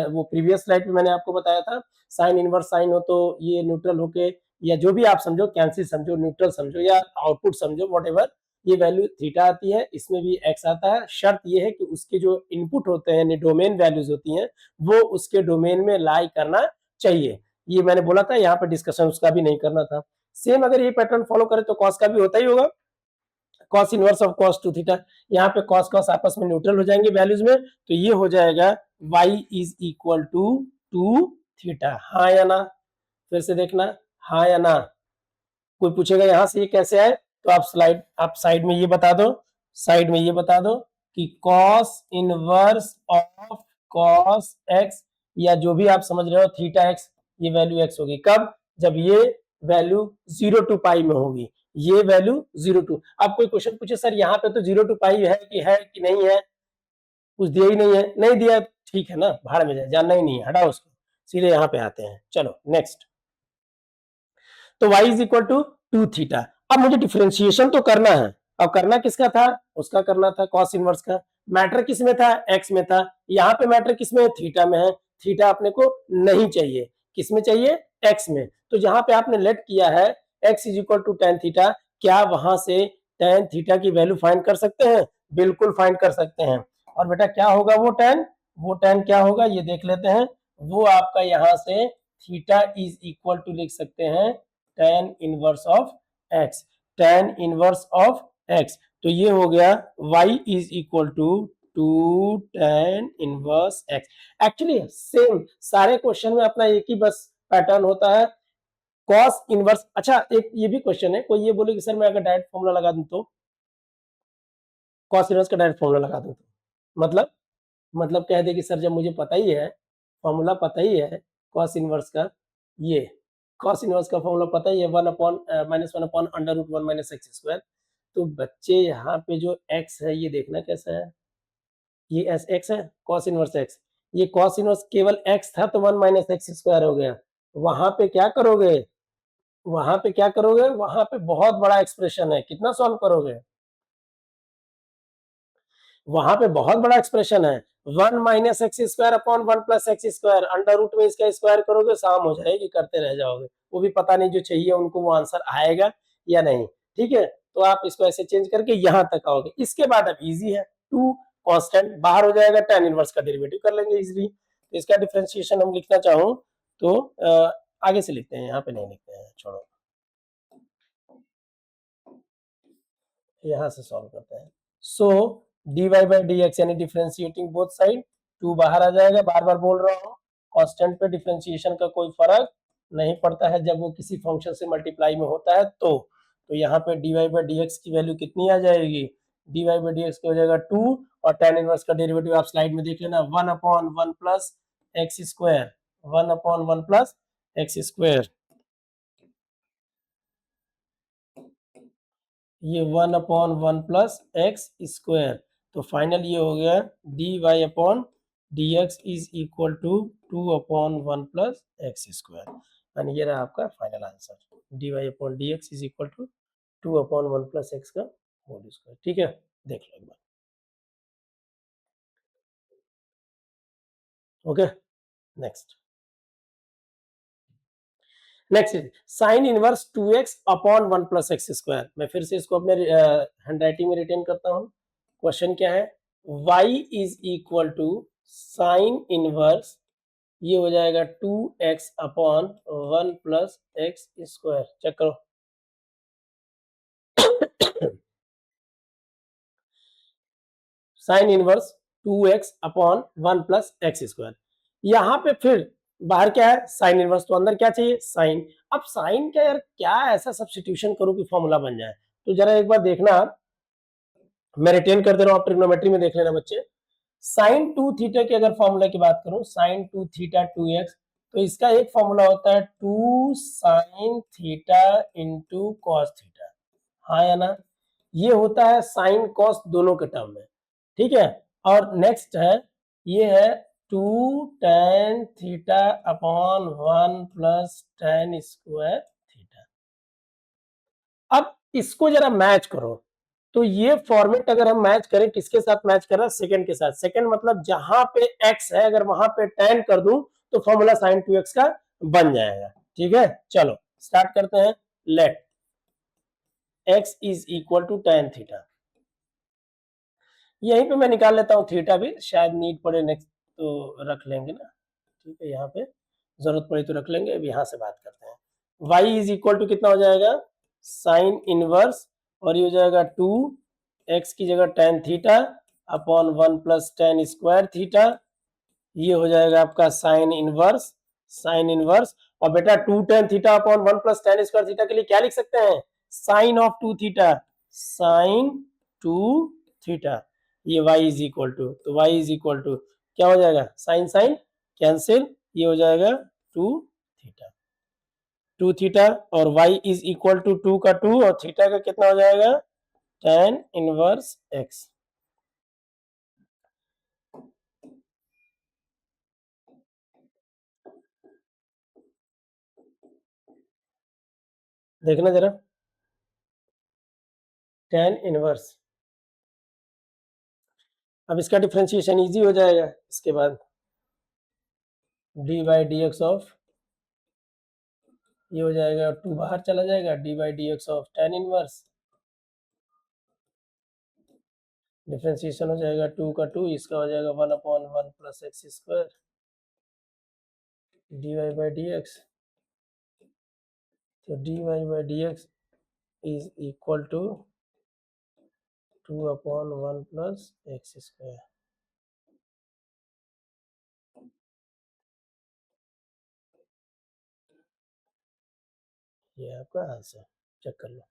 S1: वो प्रीवियस स्लाइड पे मैंने आपको बताया था, साइन इनवर्स साइन हो तो ये न्यूट्रल होके, या जो भी आप समझो, कैंसिल समझो, न्यूट्रल समझो या आउटपुट समझो, व्हाटएवर, ये वैल्यू थीटा आती है, इसमें भी x आता है। शर्त ये है कि उसके जो इनपुट होते हैं यानी डोमेन वैल्यूज होती हैं वो उसके डोमेन में लाई करना चाहिए। ये मैंने बोला था, यहाँ पे डिस्कशन उसका भी नहीं करना था। सेम अगर ये पैटर्न फॉलो करे तो कॉस का भी होता ही होगा, cos inverse of cos 2 theta, यहाँ पे cos cos आपस में न्यूट्रल हो जाएंगे वैल्यूज में, तो ये हो जाएगा y is equal to 2 theta. हाँ या ना, फिर से देखना, हाँ या ना। कोई पूछेगा यहाँ से ये कैसे आए, तो आप साइड में ये बता दो, साइड में ये बता दो कि cos inverse of cos x, या जो भी आप समझ रहे हो थीटा x, ये वैल्यू x होगी कब, जब ये वैल्यू 0 टू पाई में होगी, ये वैल्यू 0 टू। अब कोई क्वेश्चन पूछे सर यहाँ पे तो 0 टू पाई है कि नहीं है, कुछ दिया ही नहीं है, नहीं दिया ठीक है ना, भाड़ में जाए, जानना ही नहीं है, हटाओ उसको, सीधे यहाँ पे आते हैं। चलो नेक्स्ट, तो y is equal to 2 theta. अब मुझे डिफरेंशिएशन तो करना है, अब करना किसका था, उसका करना था cos इनवर्स का। मैटर किस में था, x में था, यहाँ पे मैटर किस में है, थीटा में है। थीटा अपने को नहीं चाहिए, किस में चाहिए, x में, तो जहां पे आपने लेट किया है x is equal to tan theta, क्या वहां से tan थीटा की वैल्यू फाइंड कर सकते हैं, बिल्कुल फाइंड कर सकते हैं। और बेटा क्या होगा वो tan क्या होगा ये देख लेते हैं, वो आपका यहाँ से थीटा इज इक्वल टू लिख सकते हैं tan inverse of x, tan inverse of x, तो ये हो गया y is equal to 2 tan inverse x। Actually same सारे क्वेश्चन में अपना एक ही बस पैटर्न होता है, कॉस इनवर्स, अच्छा एक ये भी क्वेश्चन है, कोई ये बोले कि सर मैं अगर डायरेक्ट फॉर्मूला लगा दूं तो कॉस इनवर्स का डायरेक्ट फॉर्मूला लगा दूं तो मतलब कह दे कि सर जब मुझे पता ही है, फॉर्मूला पता ही है कॉस इनवर्स का, ये कॉस इनवर्स का फॉर्मूला पता ही है 1 upon -1 upon under root 1 minus x square, तो बच्चे यहाँ पे जो x है ये देखना कैसा है, ये एस एक्स है कॉस इनवर्स एक्स, ये कॉस इनवर्स केवल x था तो 1 माइनस एक्स स्क्वायर हो गया। वहां पे क्या करोगे, वहां पे क्या करोगे, वहां पे बहुत बड़ा एक्सप्रेशन है, कितना सॉल्व करोगे, वहां पे बहुत बड़ा एक्सप्रेशन है, 1 minus x square upon 1 plus x square, under root में इसका स्क्वायर करोगे शाम हो जाएगी, करते रह जाओगे, वो भी पता नहीं जो चाहिए उनको वो आंसर आएगा या नहीं। ठीक है, तो आप इसको ऐसे चेंज करके यहां तक आओगे। इसके बाद अब इजी है, टू कांस्टेंट बाहर हो जाएगा, tan इनवर्स का डेरिवेटिव कर लेंगे इजीली। तो इसका डिफरेंशिएशन हम लिखना चाहूं तो आगे से लिखते हैं, यहाँ पे नहीं लिखते हैं, छोड़ो, यहां से सॉल्व करते हैं। सो dy बाई डी एक्स यानी डिफरेंशिएटिंग बोथ साइड, टू बाहर आ जाएगा, बार बार बोल रहा हूँ, कांस्टेंट पे डिफरेंशिएशन का कोई फर्क नहीं पड़ता है जब वो किसी फंक्शन से मल्टीप्लाई में होता है तो यहाँ पे dy बाई डी एक्स की वैल्यू कितनी आ जाएगी, dy बाई डी एक्स की हो जाएगा 2, और tan इनवर्स का डेरिवेटिव आप स्लाइड में देख लेना, 1 upon 1 plus x square, 1 upon 1 plus x square, ये 1 अपॉन 1 प्लस एक्स स्क्वायर, तो फाइनल ये हो गया dy upon dx is equal to 2 upon 1 plus x square, यानी ये रहा आपका final answer, dy upon dx is equal to 2 upon 1 plus x का होल स्क्वायर। ठीक है, देख लो एक बार। Okay, next next sine inverse 2x upon 1 plus x square, मैं फिर से इसको अपने हैंड राइटिंग में रिटेन करता हूँ। क्वेश्चन क्या है, y is equal to sine inverse, ये हो जाएगा 2x upon 1 plus x square, check करो। Sine inverse 2x upon 1 plus x square, यहाँ पे फिर बाहर क्या है साइन इनवर्स, तो अंदर क्या चाहिए साइन, अब साइन का यार क्या ऐसा सब्स्टिट्यूशन करो कि फॉर्मूला बन जाए, तो जरा एक बार देखना, मैं रिटेन कर दे रहा हूँ, आप ट्रिग्नोमेट्री में देख लेना बच्चे। साइन 2 थीटा की अगर फॉर्मूला की बात करूं, साइन 2 थीटा 2x, तो इसका एक फॉर्मूला होता है 2 sine theta into cos theta, हाँ या ना, ये होता है साइन कॉस दोनों के टर्म में। ठीक है, और नेक्स्ट है, ये है 2 tan theta upon 1 plus tan square theta. अब इसको जरा मैच करो, तो ये फॉर्मेट अगर हम मैच करें, किसके साथ मैच कर रहा है, सेकंड के साथ, सेकंड मतलब जहां पे x है अगर वहां पे tan कर दूं तो फॉर्मूला sin 2x का बन जाएगा। ठीक है, चलो स्टार्ट करते हैं, let x is equal to tan theta, यहीं पे मैं निकाल लेता हूँ थीटा भी, शायद नीड पड़े नेक्स्ट तो रख लेंगे ना, ठीक है, यहाँ पे जरूरत पड़ी तो रख लेंगे, अब यहाँ से बात करते हैं। y इज इक्वल टू कितना हो जाएगा साइन इनवर्स, और ये हो जाएगा 2 x की जगह tan theta upon 1 plus tan square theta, ये हो जाएगा आपका साइन इनवर्स, और बेटा 2 tan theta upon 1 plus tan square theta के लिए क्या लिख सकते हैं, sine of 2 theta, sine 2 theta, ये y इज इक्वल टू, तो y इज इक्वल टू क्या हो जाएगा, साइन साइन कैंसिल, ये हो जाएगा 2 थीटा, 2 थीटा, और y इज इक्वल टू 2 का 2 और थीटा का कितना हो जाएगा tan इनवर्स x। देखना जरा, tan इनवर्स, अब इसका डिफरेंशिएशन इजी हो जाएगा, इसके बाद d by d x of, ये हो जाएगा 2 बाहर चला जाएगा, d by d x of tan inverse, differentiation हो जाएगा 2 का 2, इसका हो जाएगा 1 upon 1 plus x square d y by d x, तो d y by d x is equal to 2 upon 1 plus x square. ये है आपका आंसर, चेक कर लो।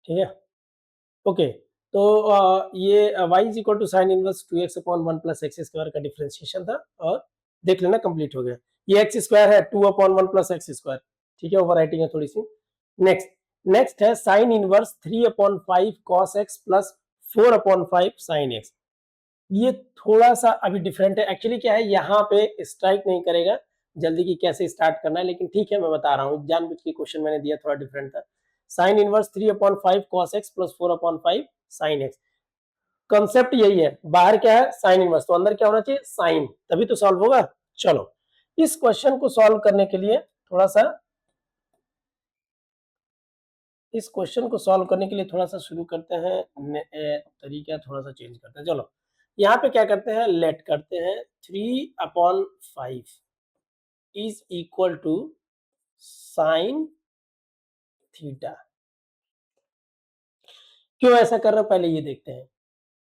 S1: ठीक है, ओके। तो ये y is equal to sine inverse 2x upon 1 plus x square का डिफरेंशिएशन था, और देख लेना कंप्लीट हो गया। ये एक्स स्क्वायर है 2 अपॉन 1 प्लस एक्स स्क्वायर, ठीक है, ओवर राइटिंग है थोड़ी सी। नेक्स्ट नेक्स्ट है sine inverse 3 upon 5 cos x plus 4 upon 5 sign x. ये थोड़ा सा अभी डिफरेंट है, एक्चुअली क्या है, यहाँ पे स्ट्राइक नहीं करेगा जल्दी की कैसे स्टार्ट करना है, लेकिन ठीक है मैं बता रहा हूँ, जानबूझ के क्वेश्चन मैंने दिया थोड़ा डिफरेंट था। Sine inverse 3 upon 5 cos x plus 4 upon 5 sine x. Concept यही है, बाहर क्या है साइन इनवर्स, तो अंदर क्या होना चाहिए साइन, तभी तो सॉल्व होगा। चलो इस क्वेश्चन को सॉल्व करने के लिए थोड़ा सा, इस क्वेश्चन को सॉल्व करने के लिए थोड़ा सा शुरू करते हैं, तरीका थोड़ा सा चेंज करते हैं। चलो यहाँ पे क्या करते हैं, लेट करते हैं 3 upon 5 is equal to sine theta. क्यों ऐसा कर रहे हैं पहले ये देखते हैं।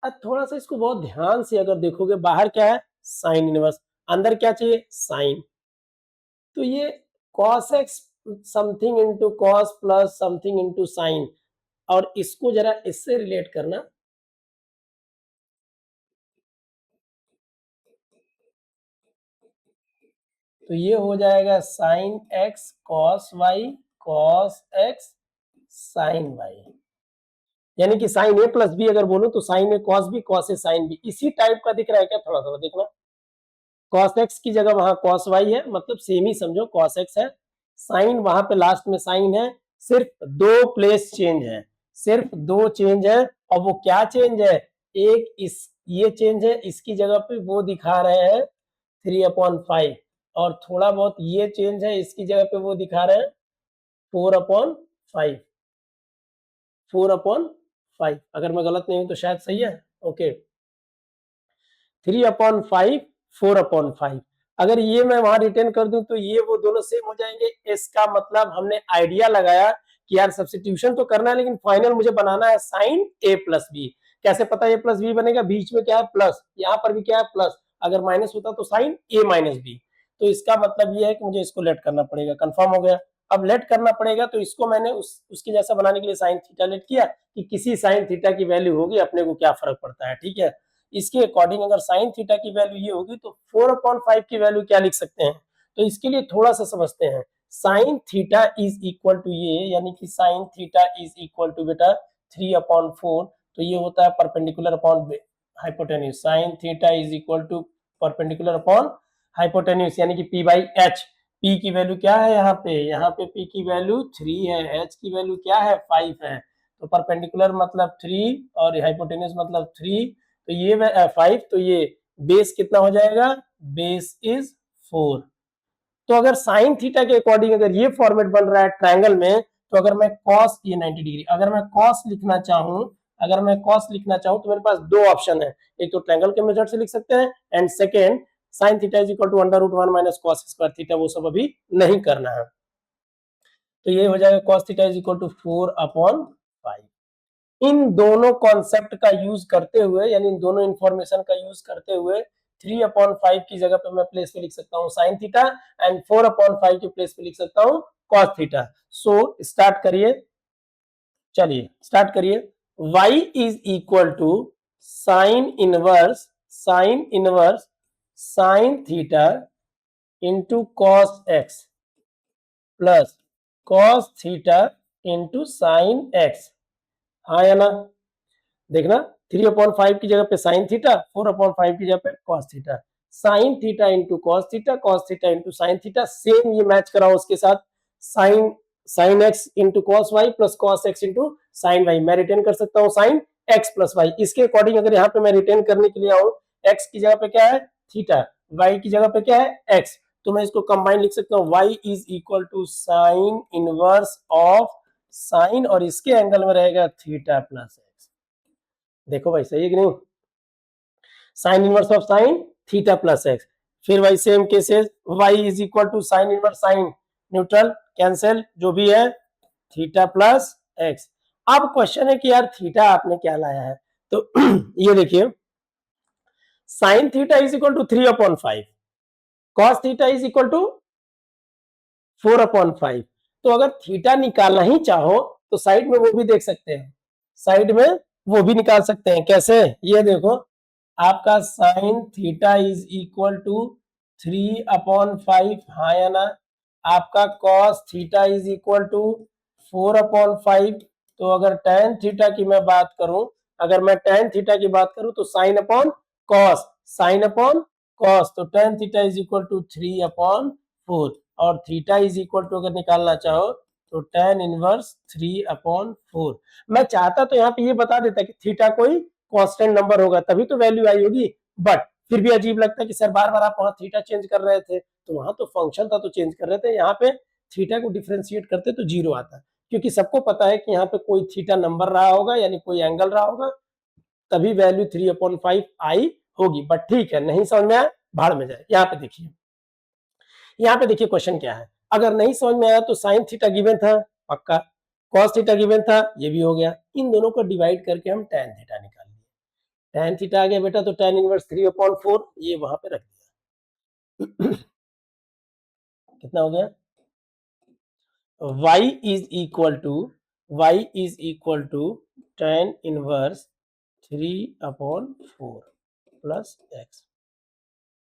S1: अब थोड़ा सा इसको बहुत ध्यान से अगर देखोगे, बाहर क्या है साइन इनवर्स, अंदर क्या चाहिए साइन, तो ये cos x something into cos plus something into sine, और इसको जरा इससे रिलेट करना, तो ये हो जाएगा sine x cos y cos x sine y, यानी कि साइन a प्लस बी अगर बोलूं तो sign A cos B cos A sine B, इसी टाइप का दिख रहा है क्या, थोड़ा थोड़ा देखना। cos x की जगह वहां cos y है, मतलब सेम ही समझो cos x है, साइन वहां पे लास्ट में साइन है, सिर्फ दो प्लेस चेंज है, सिर्फ दो चेंज है, और वो क्या चेंज है, एक इस ये चेंज है, इसकी जगह पे वो दिखा रहे हैं 3/5, और थोड़ा बहुत ये चेंज है, इसकी जगह पे वो दिखा रहे हैं 4/5, 4/5, अगर मैं गलत नहीं हूं तो शायद सही है, ओके। 3/5 4/5, अगर ये मैं वहां रिटर्न कर दूं तो ये वो दोनों सेम हो जाएंगे, इसका मतलब हमने आइडिया लगाया कि यार सब्स्टिट्यूशन तो करना है, लेकिन फाइनल मुझे बनाना है साइन a प्लस बी। कैसे पता a प्लस बी बनेगा, बीच में क्या है प्लस, यहाँ पर भी क्या है प्लस, अगर माइनस होता तो साइन a माइनस बी, तो इसका मतलब ये है कि मुझे इसको लेट करना पड़ेगा, कंफर्म हो गया। अब लेट करना पड़ेगा तो इसको मैंने उसके जैसा बनाने के लिए साइन थीटा लेट किया, कि किसी साइन थीटा की वैल्यू होगी, अपने को क्या फर्क पड़ता है, ठीक है। इसके अकॉर्डिंग अगर साइन थीटा की वैल्यू ये होगी तो 4/5 की वैल्यू क्या लिख सकते हैं, तो इसके लिए थोड़ा सा समझते हैं। Sine theta is equal to ये, यानी कि sine theta is equal to बेटा 3/4, तो ये होता है perpendicular upon hypotenuse, sine theta is equal to perpendicular upon hypotenuse, यानी कि पी बाई एच। पी की वैल्यू क्या है यहाँ पे पी की वैल्यू 3 है, एच की वैल्यू क्या है 5 है, तो परपेंडिकुलर मतलब 3 और हाइपोटेन्यूज मतलब 3, तो ये 5, तो ये बेस कितना हो जाएगा, बेस इज 4। तो अगर साइन थीटा के अकॉर्डिंग अगर ये फॉर्मेट बन रहा है ट्रायंगल में, तो अगर मैं कॉस, ये 90 डिग्री, अगर मैं कॉस लिखना चाहूं, अगर मैं कॉस लिखना चाहूं तो मेरे पास दो ऑप्शन है, एक तो ट्रायंगल के मेथड से लिख सकते हैं, and second sine theta is equal to √1 minus cos square theta, वो सब अभी नहीं करना है, तो ये हो जाएगा cos theta is equal to 4/5। इन दोनों कॉन्सेप्ट का यूज करते हुए, यानी इन दोनों इंफॉर्मेशन का यूज करते हुए 3/5 की जगह पे मैं प्लेस पे लिख सकता हूँ साइन थीटा, एंड 4/5 की प्लेस पे लिख सकता हूँ कॉस थीटा। सो स्टार्ट करिए, चलिए स्टार्ट करिए। y is equal to sine inverse sine theta into cos x plus cos theta into sine x, हाँ या ना, देखना 3/5 की जगह पे साइन थीटा, 4/5 की जगह पे cos theta, sine theta into cos theta into sine theta, same ये मैच कराओ उसके साथ, sine sine x into cos y plus cos x into sine y, मैं रिटेन कर सकता हूँ साइन एक्स प्लस वाई, इसके अकॉर्डिंग अगर यहाँ पे मैं रिटेन करने के लिए आऊँ, एक्स की जगह पे क्या है थीटा, वाई की जगह पे क्या है एक्स, तो मैं इसको कंबाइन लिख सकता हूँ, y is equal to sine inverse of sine, और इसके एंगल में रहेगा थीटा प्लस एक्स। देखो भाई सही है कि नहीं, sine inverse of sine theta plus x, फिर वही same cases y is equal to sine inverse sine, neutral cancel, जो भी है थीटा प्लस एक्स। अब क्वेश्चन है कि यार थीटा आपने क्या लाया है, तो ये देखिए sine theta is equal to 3/5, cos theta is equal to 4/5। तो अगर थीटा निकालना ही चाहो तो साइड में वो भी देख सकते हैं, साइड में वो भी निकाल सकते हैं। कैसे? ये देखो, आपका sine theta is equal to 3/5, हाँ या ना? आपका cos theta is equal to 4/5। तो अगर tan थीटा की मैं बात करूं, अगर मैं tan थीटा की बात करूं तो sine upon cos, sine upon cos, तो tan theta is equal to 3/4। और थीटा इज इक्वल टू अगर निकालना चाहो तो tan इनवर्स 3/4। मैं चाहता तो यहाँ पे ये बता देता कि थीटा कोई कांस्टेंट नंबर होगा तभी तो वैल्यू आई होगी, बट फिर भी अजीब लगता है कि सर बार बार आप वहां थीटा चेंज कर रहे थे, तो वहां तो फंक्शन था तो चेंज कर रहे थे, यहाँ पे थीटा को डिफरेंशिएट करते तो जीरो आता, क्योंकि सबको पता है कि यहाँ पे कोई थीटा नंबर रहा होगा यानी कोई एंगल रहा होगा, तभी वैल्यू 3/5 आई होगी। बट ठीक है, नहीं समझ में आया, भाड़ में जाए। यहाँ पे देखिए, यहाँ पे देखिए क्वेश्चन क्या है। अगर नहीं समझ में आया तो साइन थीटा गिवन था पक्का, कॉस थीटा गिवन था, ये भी हो गया। इन दोनों को डिवाइड करके हम tan थीटा निकाल लिए। tan थीटा आ गया बेटा, तो tan इनवर्स 3/4 ये वहां पे रख दिया। कितना हो गया? y is equal to tan inverse 3/4 plus x।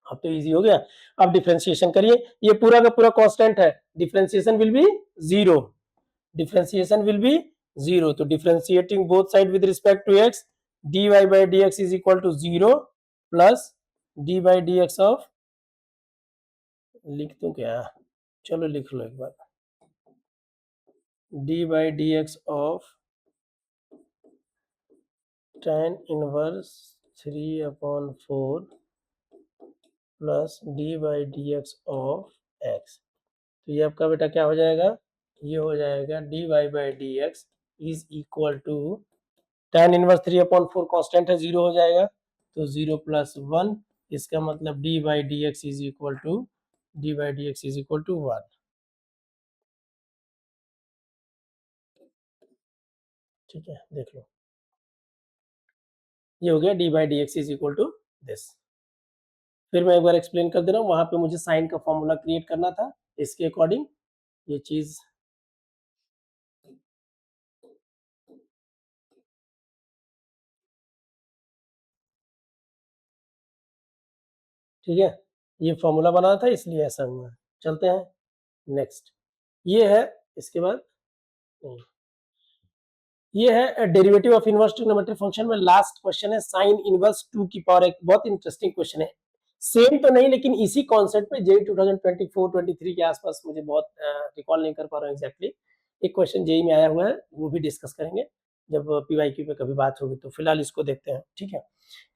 S1: अब तो इजी हो गया। अब डिफरेंशिएशन करिए, ये पूरा का पूरा कांस्टेंट है, differentiation will be zero, differentiation will be zero. तो differentiating both side with respect to x, dy by dx is equal to zero plus d by d x of, लिख दूं क्या? चलो लिख लो एक बार, d by d x of tan inverse 3/4 plus d by d x of x. तो ये आपका बेटा क्या हो जाएगा? ये हो जाएगा d y by d x is equal to tan inverse 3/4 constant है, जीरो हो जाएगा, तो 0 प्लस 1, इसका मतलब d by d x is equal to d by d x is equal to 1। ठीक है, देख लो, ये हो गया d by d x is equal to this. फिर मैं एक बार एक्सप्लेन कर दे रहा हूँ, वहां पे मुझे साइन का फॉर्मूला क्रिएट करना था, इसके अकॉर्डिंग ये चीज, ठीक है, ये फॉर्मूला बनाना था इसलिए ऐसा हुआ। चलते हैं नेक्स्ट, ये है, इसके बाद नहीं, ये है derivative of inverse trigonometric function में लास्ट क्वेश्चन है, साइन इनवर्स 2 की पावर एक बहुत इंटरेस्टिंग क्वेश्चन है, सेम तो नहीं लेकिन इसी कॉन्सेप्ट पे जेई 2024-23 के आसपास, मुझे बहुत रिकॉल नहीं कर पा रहा हूँ एग्जैक्टली, एक क्वेश्चन जेई में आया हुआ है, वो भी डिस्कस करेंगे जब पीवाईक्यू पे कभी बात होगी, तो फिलहाल इसको देखते हैं। ठीक है,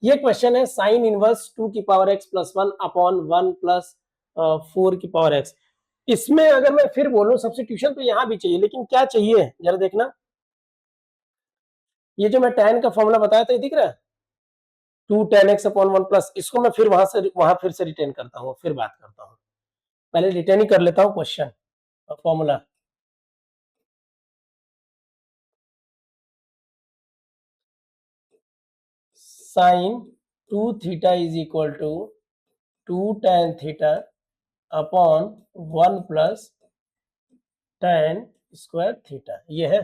S1: ये क्वेश्चन है साइन इनवर्स 2 की power x plus 1 upon 1 plus 4 की पावर x। इसमें अगर मैं फिर बोलूं सब्स्टिट्यूशन तो यहाँ भी चाहिए, लेकिन क्या चाहिए जरा देखना, ये जो मैं tan का फॉर्मूला बताया था, ये दिख रहा है 2 tan x अपॉन 1 प्लस, इसको मैं फिर वहां फिर से रिटेन करता हूँ, फिर बात करता हूँ, पहले रिटेन ही कर लेता हूँ क्वेश्चन और formula. Sine 2 theta is equal to 2 tan theta upon 1 plus tan square theta, ये है।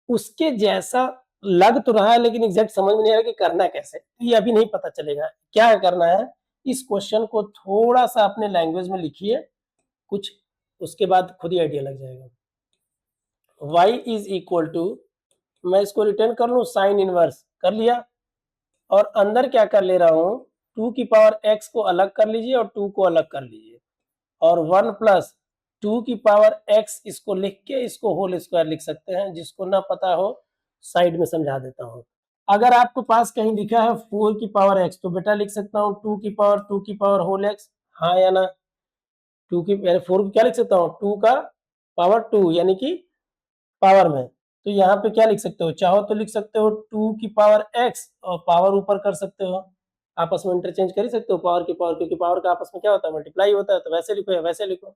S1: उसके जैसा लग तो रहा है लेकिन एग्जैक्ट समझ में नहीं आ रहा कि करना कैसे, तो ये अभी नहीं पता चलेगा क्या करना है। इस क्वेश्चन को थोड़ा सा अपने लैंग्वेज में लिखिए कुछ, उसके बाद खुद ही आइडिया लग जाएगा। y इज इक्वल टू, मैं इसको रिटर्न कर लूं, साइन इनवर्स कर लिया, और अंदर क्या कर ले रहा हूं, 2 की पावर x को अलग कर लीजिए और 2 को अलग कर लीजिए, और 1 प्लस 2 की पावर x, इसको लिख के इसको होल स्क्वायर लिख सकते हैं, जिसको ना पता हो साइड में समझा देता हूं। अगर आपके पास कहीं लिखा है 4 की पावर x, तो बेटा लिख सकता हूं 2 की पावर होल x, हाँ या ना? 2 की यानी 4 की क्या लिख सकता हूं, 2 का पावर 2 यानी कि पावर में, तो यहाँ पे क्या लिख सकते हो, चाहो तो लिख सकते हो 2 की पावर x और पावर ऊपर कर सकते हो, आपस में इंटरचेंज कर ही सकते हो पावर की पावर, क्योंकि पावर का आपस में क्या होता है, मल्टीप्लाई होता है, तो वैसे लिखो या वैसे लिखो।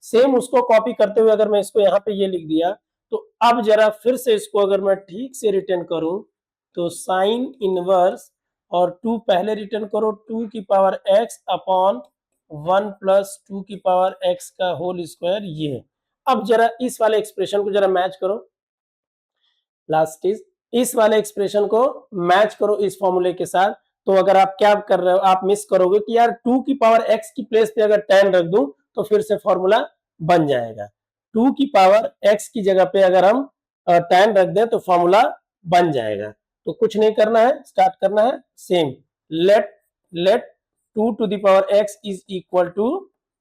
S1: सेम उसको कॉपी करते हुए अगर मैं इसको यहाँ पे ये लिख दिया, तो अब जरा फिर से इसको अगर मैं ठीक से रिटर्न करूं, तो साइन इनवर्स और 2 पहले रिटर्न करो 2 की पावर x अपॉन 1 प्लस 2 की पावर x का होल स्क्वायर ये है। अब जरा इस वाले एक्सप्रेशन को जरा मैच करो, लास्ट इस वाले एक्सप्रेशन को मैच करो इस फॉर्मूले के साथ। तो अगर आप क्या कर रहे हो, आप मिस करोगे कि यार 2 की पावर x की प्लेस पे अगर 10 रख दूं तो फिर से फॉर्मूला बन जाएगा। 2 की पावर x की जगह पे अगर हम 10 रख दें तो फॉर्मूला बन जाएगा। तो कुछ नहीं करना है, स्टार्ट करना है same, let 2 to the power x is equal to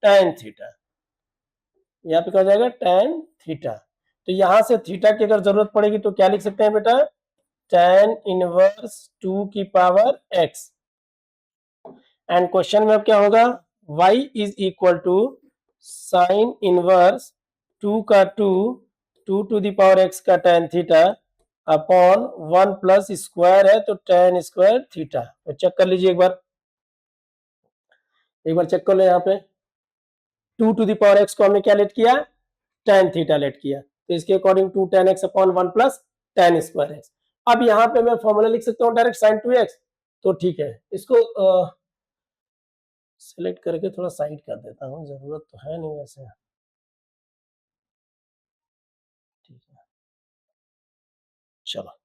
S1: tan theta. यहाँ पे क्या हो जाएगा tan थीटा। तो यहां से थीटा की अगर जरूरत पड़ेगी तो क्या लिख सकते हैं बेटा, tan इनवर्स 2 की पावर x। एंड क्वेश्चन में अब क्या होगा, y is equal to sine inverse 2 का 2 टू द पावर x का tan theta upon 1 plus square है तो tan स्क्वायर थीटा। तो चेक कर लीजिए एक बार चेक कर लो। यहाँ पे 2 टू द पावर x को हमने क्या लेट किया, tan थीटा लेट किया, तो इसके according 2 tan x upon 1 plus tan square x। अब यहाँ पे मैं फॉर्मूला लिख सकता हूँ डायरेक्ट sin 2x। तो ठीक है, इसको सिलेक्ट करके थोड़ा साइड कर देता हूँ, जरूरत तो है नहीं वैसे, ठीक है चलो।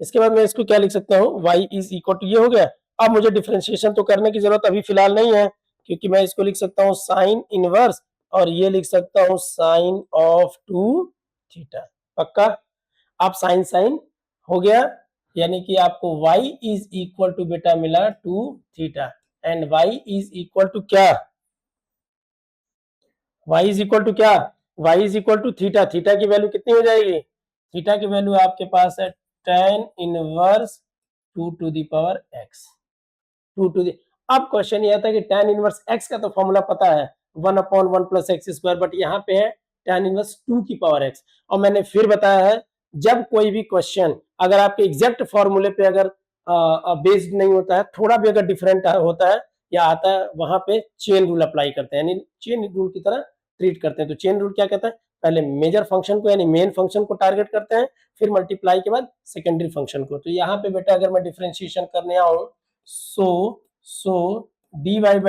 S1: इसके बाद मैं इसको क्या लिख सकता हूँ, y इज इक्वल टू, ये हो गया। अब मुझे डिफरेंशिएशन तो करने की जरूरत अभी फिलहाल नहीं है, क्योंकि मैं इसको लिख सकता हूँ साइन इनवर्स और ये लिख सकता हूँ साइन ऑफ 2 थीटा। पक्का, आप साइन साइन हो गया, यानी कि आपको y इज इक्वल टू बेटा मिला 2 theta and y is equal to क्या, y इज इक्वल टू क्या, y is equal to theta. Theta की वैल्यू कितनी हो जाएगी, थीटा की वैल्यू आपके पास है tan inverse 2 to the power x, 2 to the. अब क्वेश्चन ये आता है कि tan इनवर्स x का तो फॉर्मूला पता है 1 upon 1 plus x square, but यहाँ पे है tan इनवर्स 2 की पावर x। और मैंने फिर बताया है, जब कोई भी क्वेश्चन अगर आपके एग्जैक्ट फॉर्मूले पे अगर बेस्ड नहीं होता है, थोड़ा भी अगर डिफरेंट होता है या आता है, वहां पे चेन रूल अप्लाई करते हैं, यानी चेन रूल की तरह ट्रीट करते हैं। तो चेन रूल क्या कहता है, पहले मेजर फंक्शन को यानी मेन फंक्शन को टारगेट करते हैं, फिर मल्टीप्लाई के बाद सेकेंडरी फंक्शन को। तो यहाँ पे बेटा अगर मैं डिफरेंशिएशन करने आऊं, सो dy by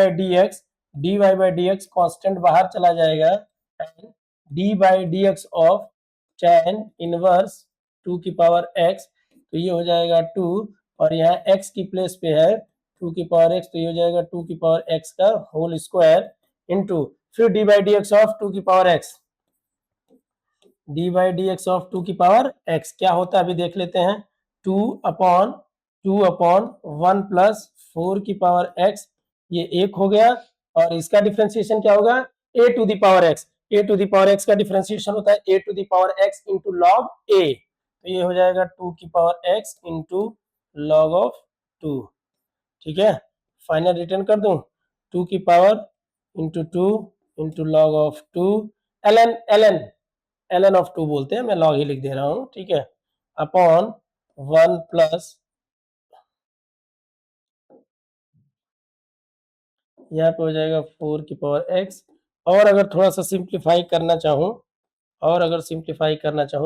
S1: d x constant बाहर चला जाएगा and D by d x of tan inverse 2 की पावर x, तो ये हो जाएगा 2 और यहाँ x की प्लेस पे है 2 की पावर x, तो ये हो जाएगा 2 की पावर x का होल स्क्वायर इनटू फिर D by d x of 2 की power x, d by d x of 2 की पावर x क्या होता है अभी देख लेते हैं, 2 अपॉन 1 प्लस 4 की पावर x, ये 1 हो गया। और इसका डिफरेंशिएशन क्या होगा, a to the power x, a to the power x का डिफरेंशिएशन होता है a to the power x into log a, तो ये हो जाएगा 2 की power x into log of 2। ठीक है, फाइनल रिटर्न कर दूं, 2 की power into 2 into log of 2, ln of 2 बोलते हैं, मैं लॉग ही लिख दे रहा हूं, ठीक है, अपॉन 1 प्लस, यहाँ पे हो जाएगा 4 की पावर x। और अगर थोड़ा सा सिंप्लीफाई करना चाहूँ,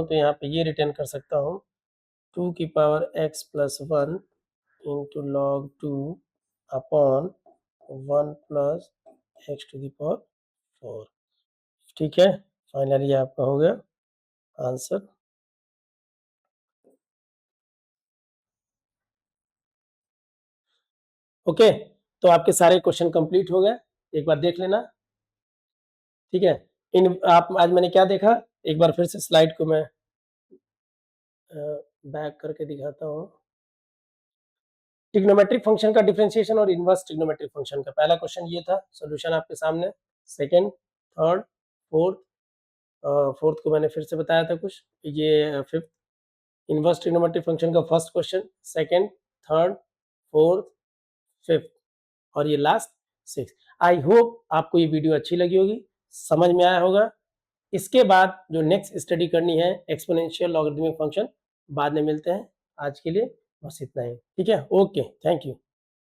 S1: तो यहाँ पे ये रिटर्न कर सकता हूँ, 2 की power x plus 1 into log 2 upon 1 plus x to the power 4। ठीक है, फाइनली आपका हो गया आंसर। ओके, तो आपके सारे क्वेश्चन कंप्लीट हो गए, एक बार देख लेना। ठीक है, इन आप आज मैंने क्या देखा, एक बार फिर से स्लाइड को मैं बैक करके दिखाता हूँ। ट्रिग्नोमेट्रिक फंक्शन का डिफरेंशिएशन और इनवर्स ट्रिग्नोमेट्रिक फंक्शन का पहला क्वेश्चन ये था, सॉल्यूशन आपके सामने। सेकंड, थर्ड, फोर्थ को मैंने फिर से बताया था कुछ, ये फिफ्थ इनवर्स ट्रिग्नोमेट्रिक फंक्शन का first question, second, third, fourth, fifth और ये लास्ट सिक्स। आई होप आपको ये वीडियो अच्छी लगी होगी, समझ में आया होगा। इसके बाद जो नेक्स्ट स्टडी करनी है एक्सपोनेंशियल लॉगरिथमिक फंक्शन, बाद में मिलते हैं। आज के लिए बस इतना ही, ठीक है, ओके, थैंक यू।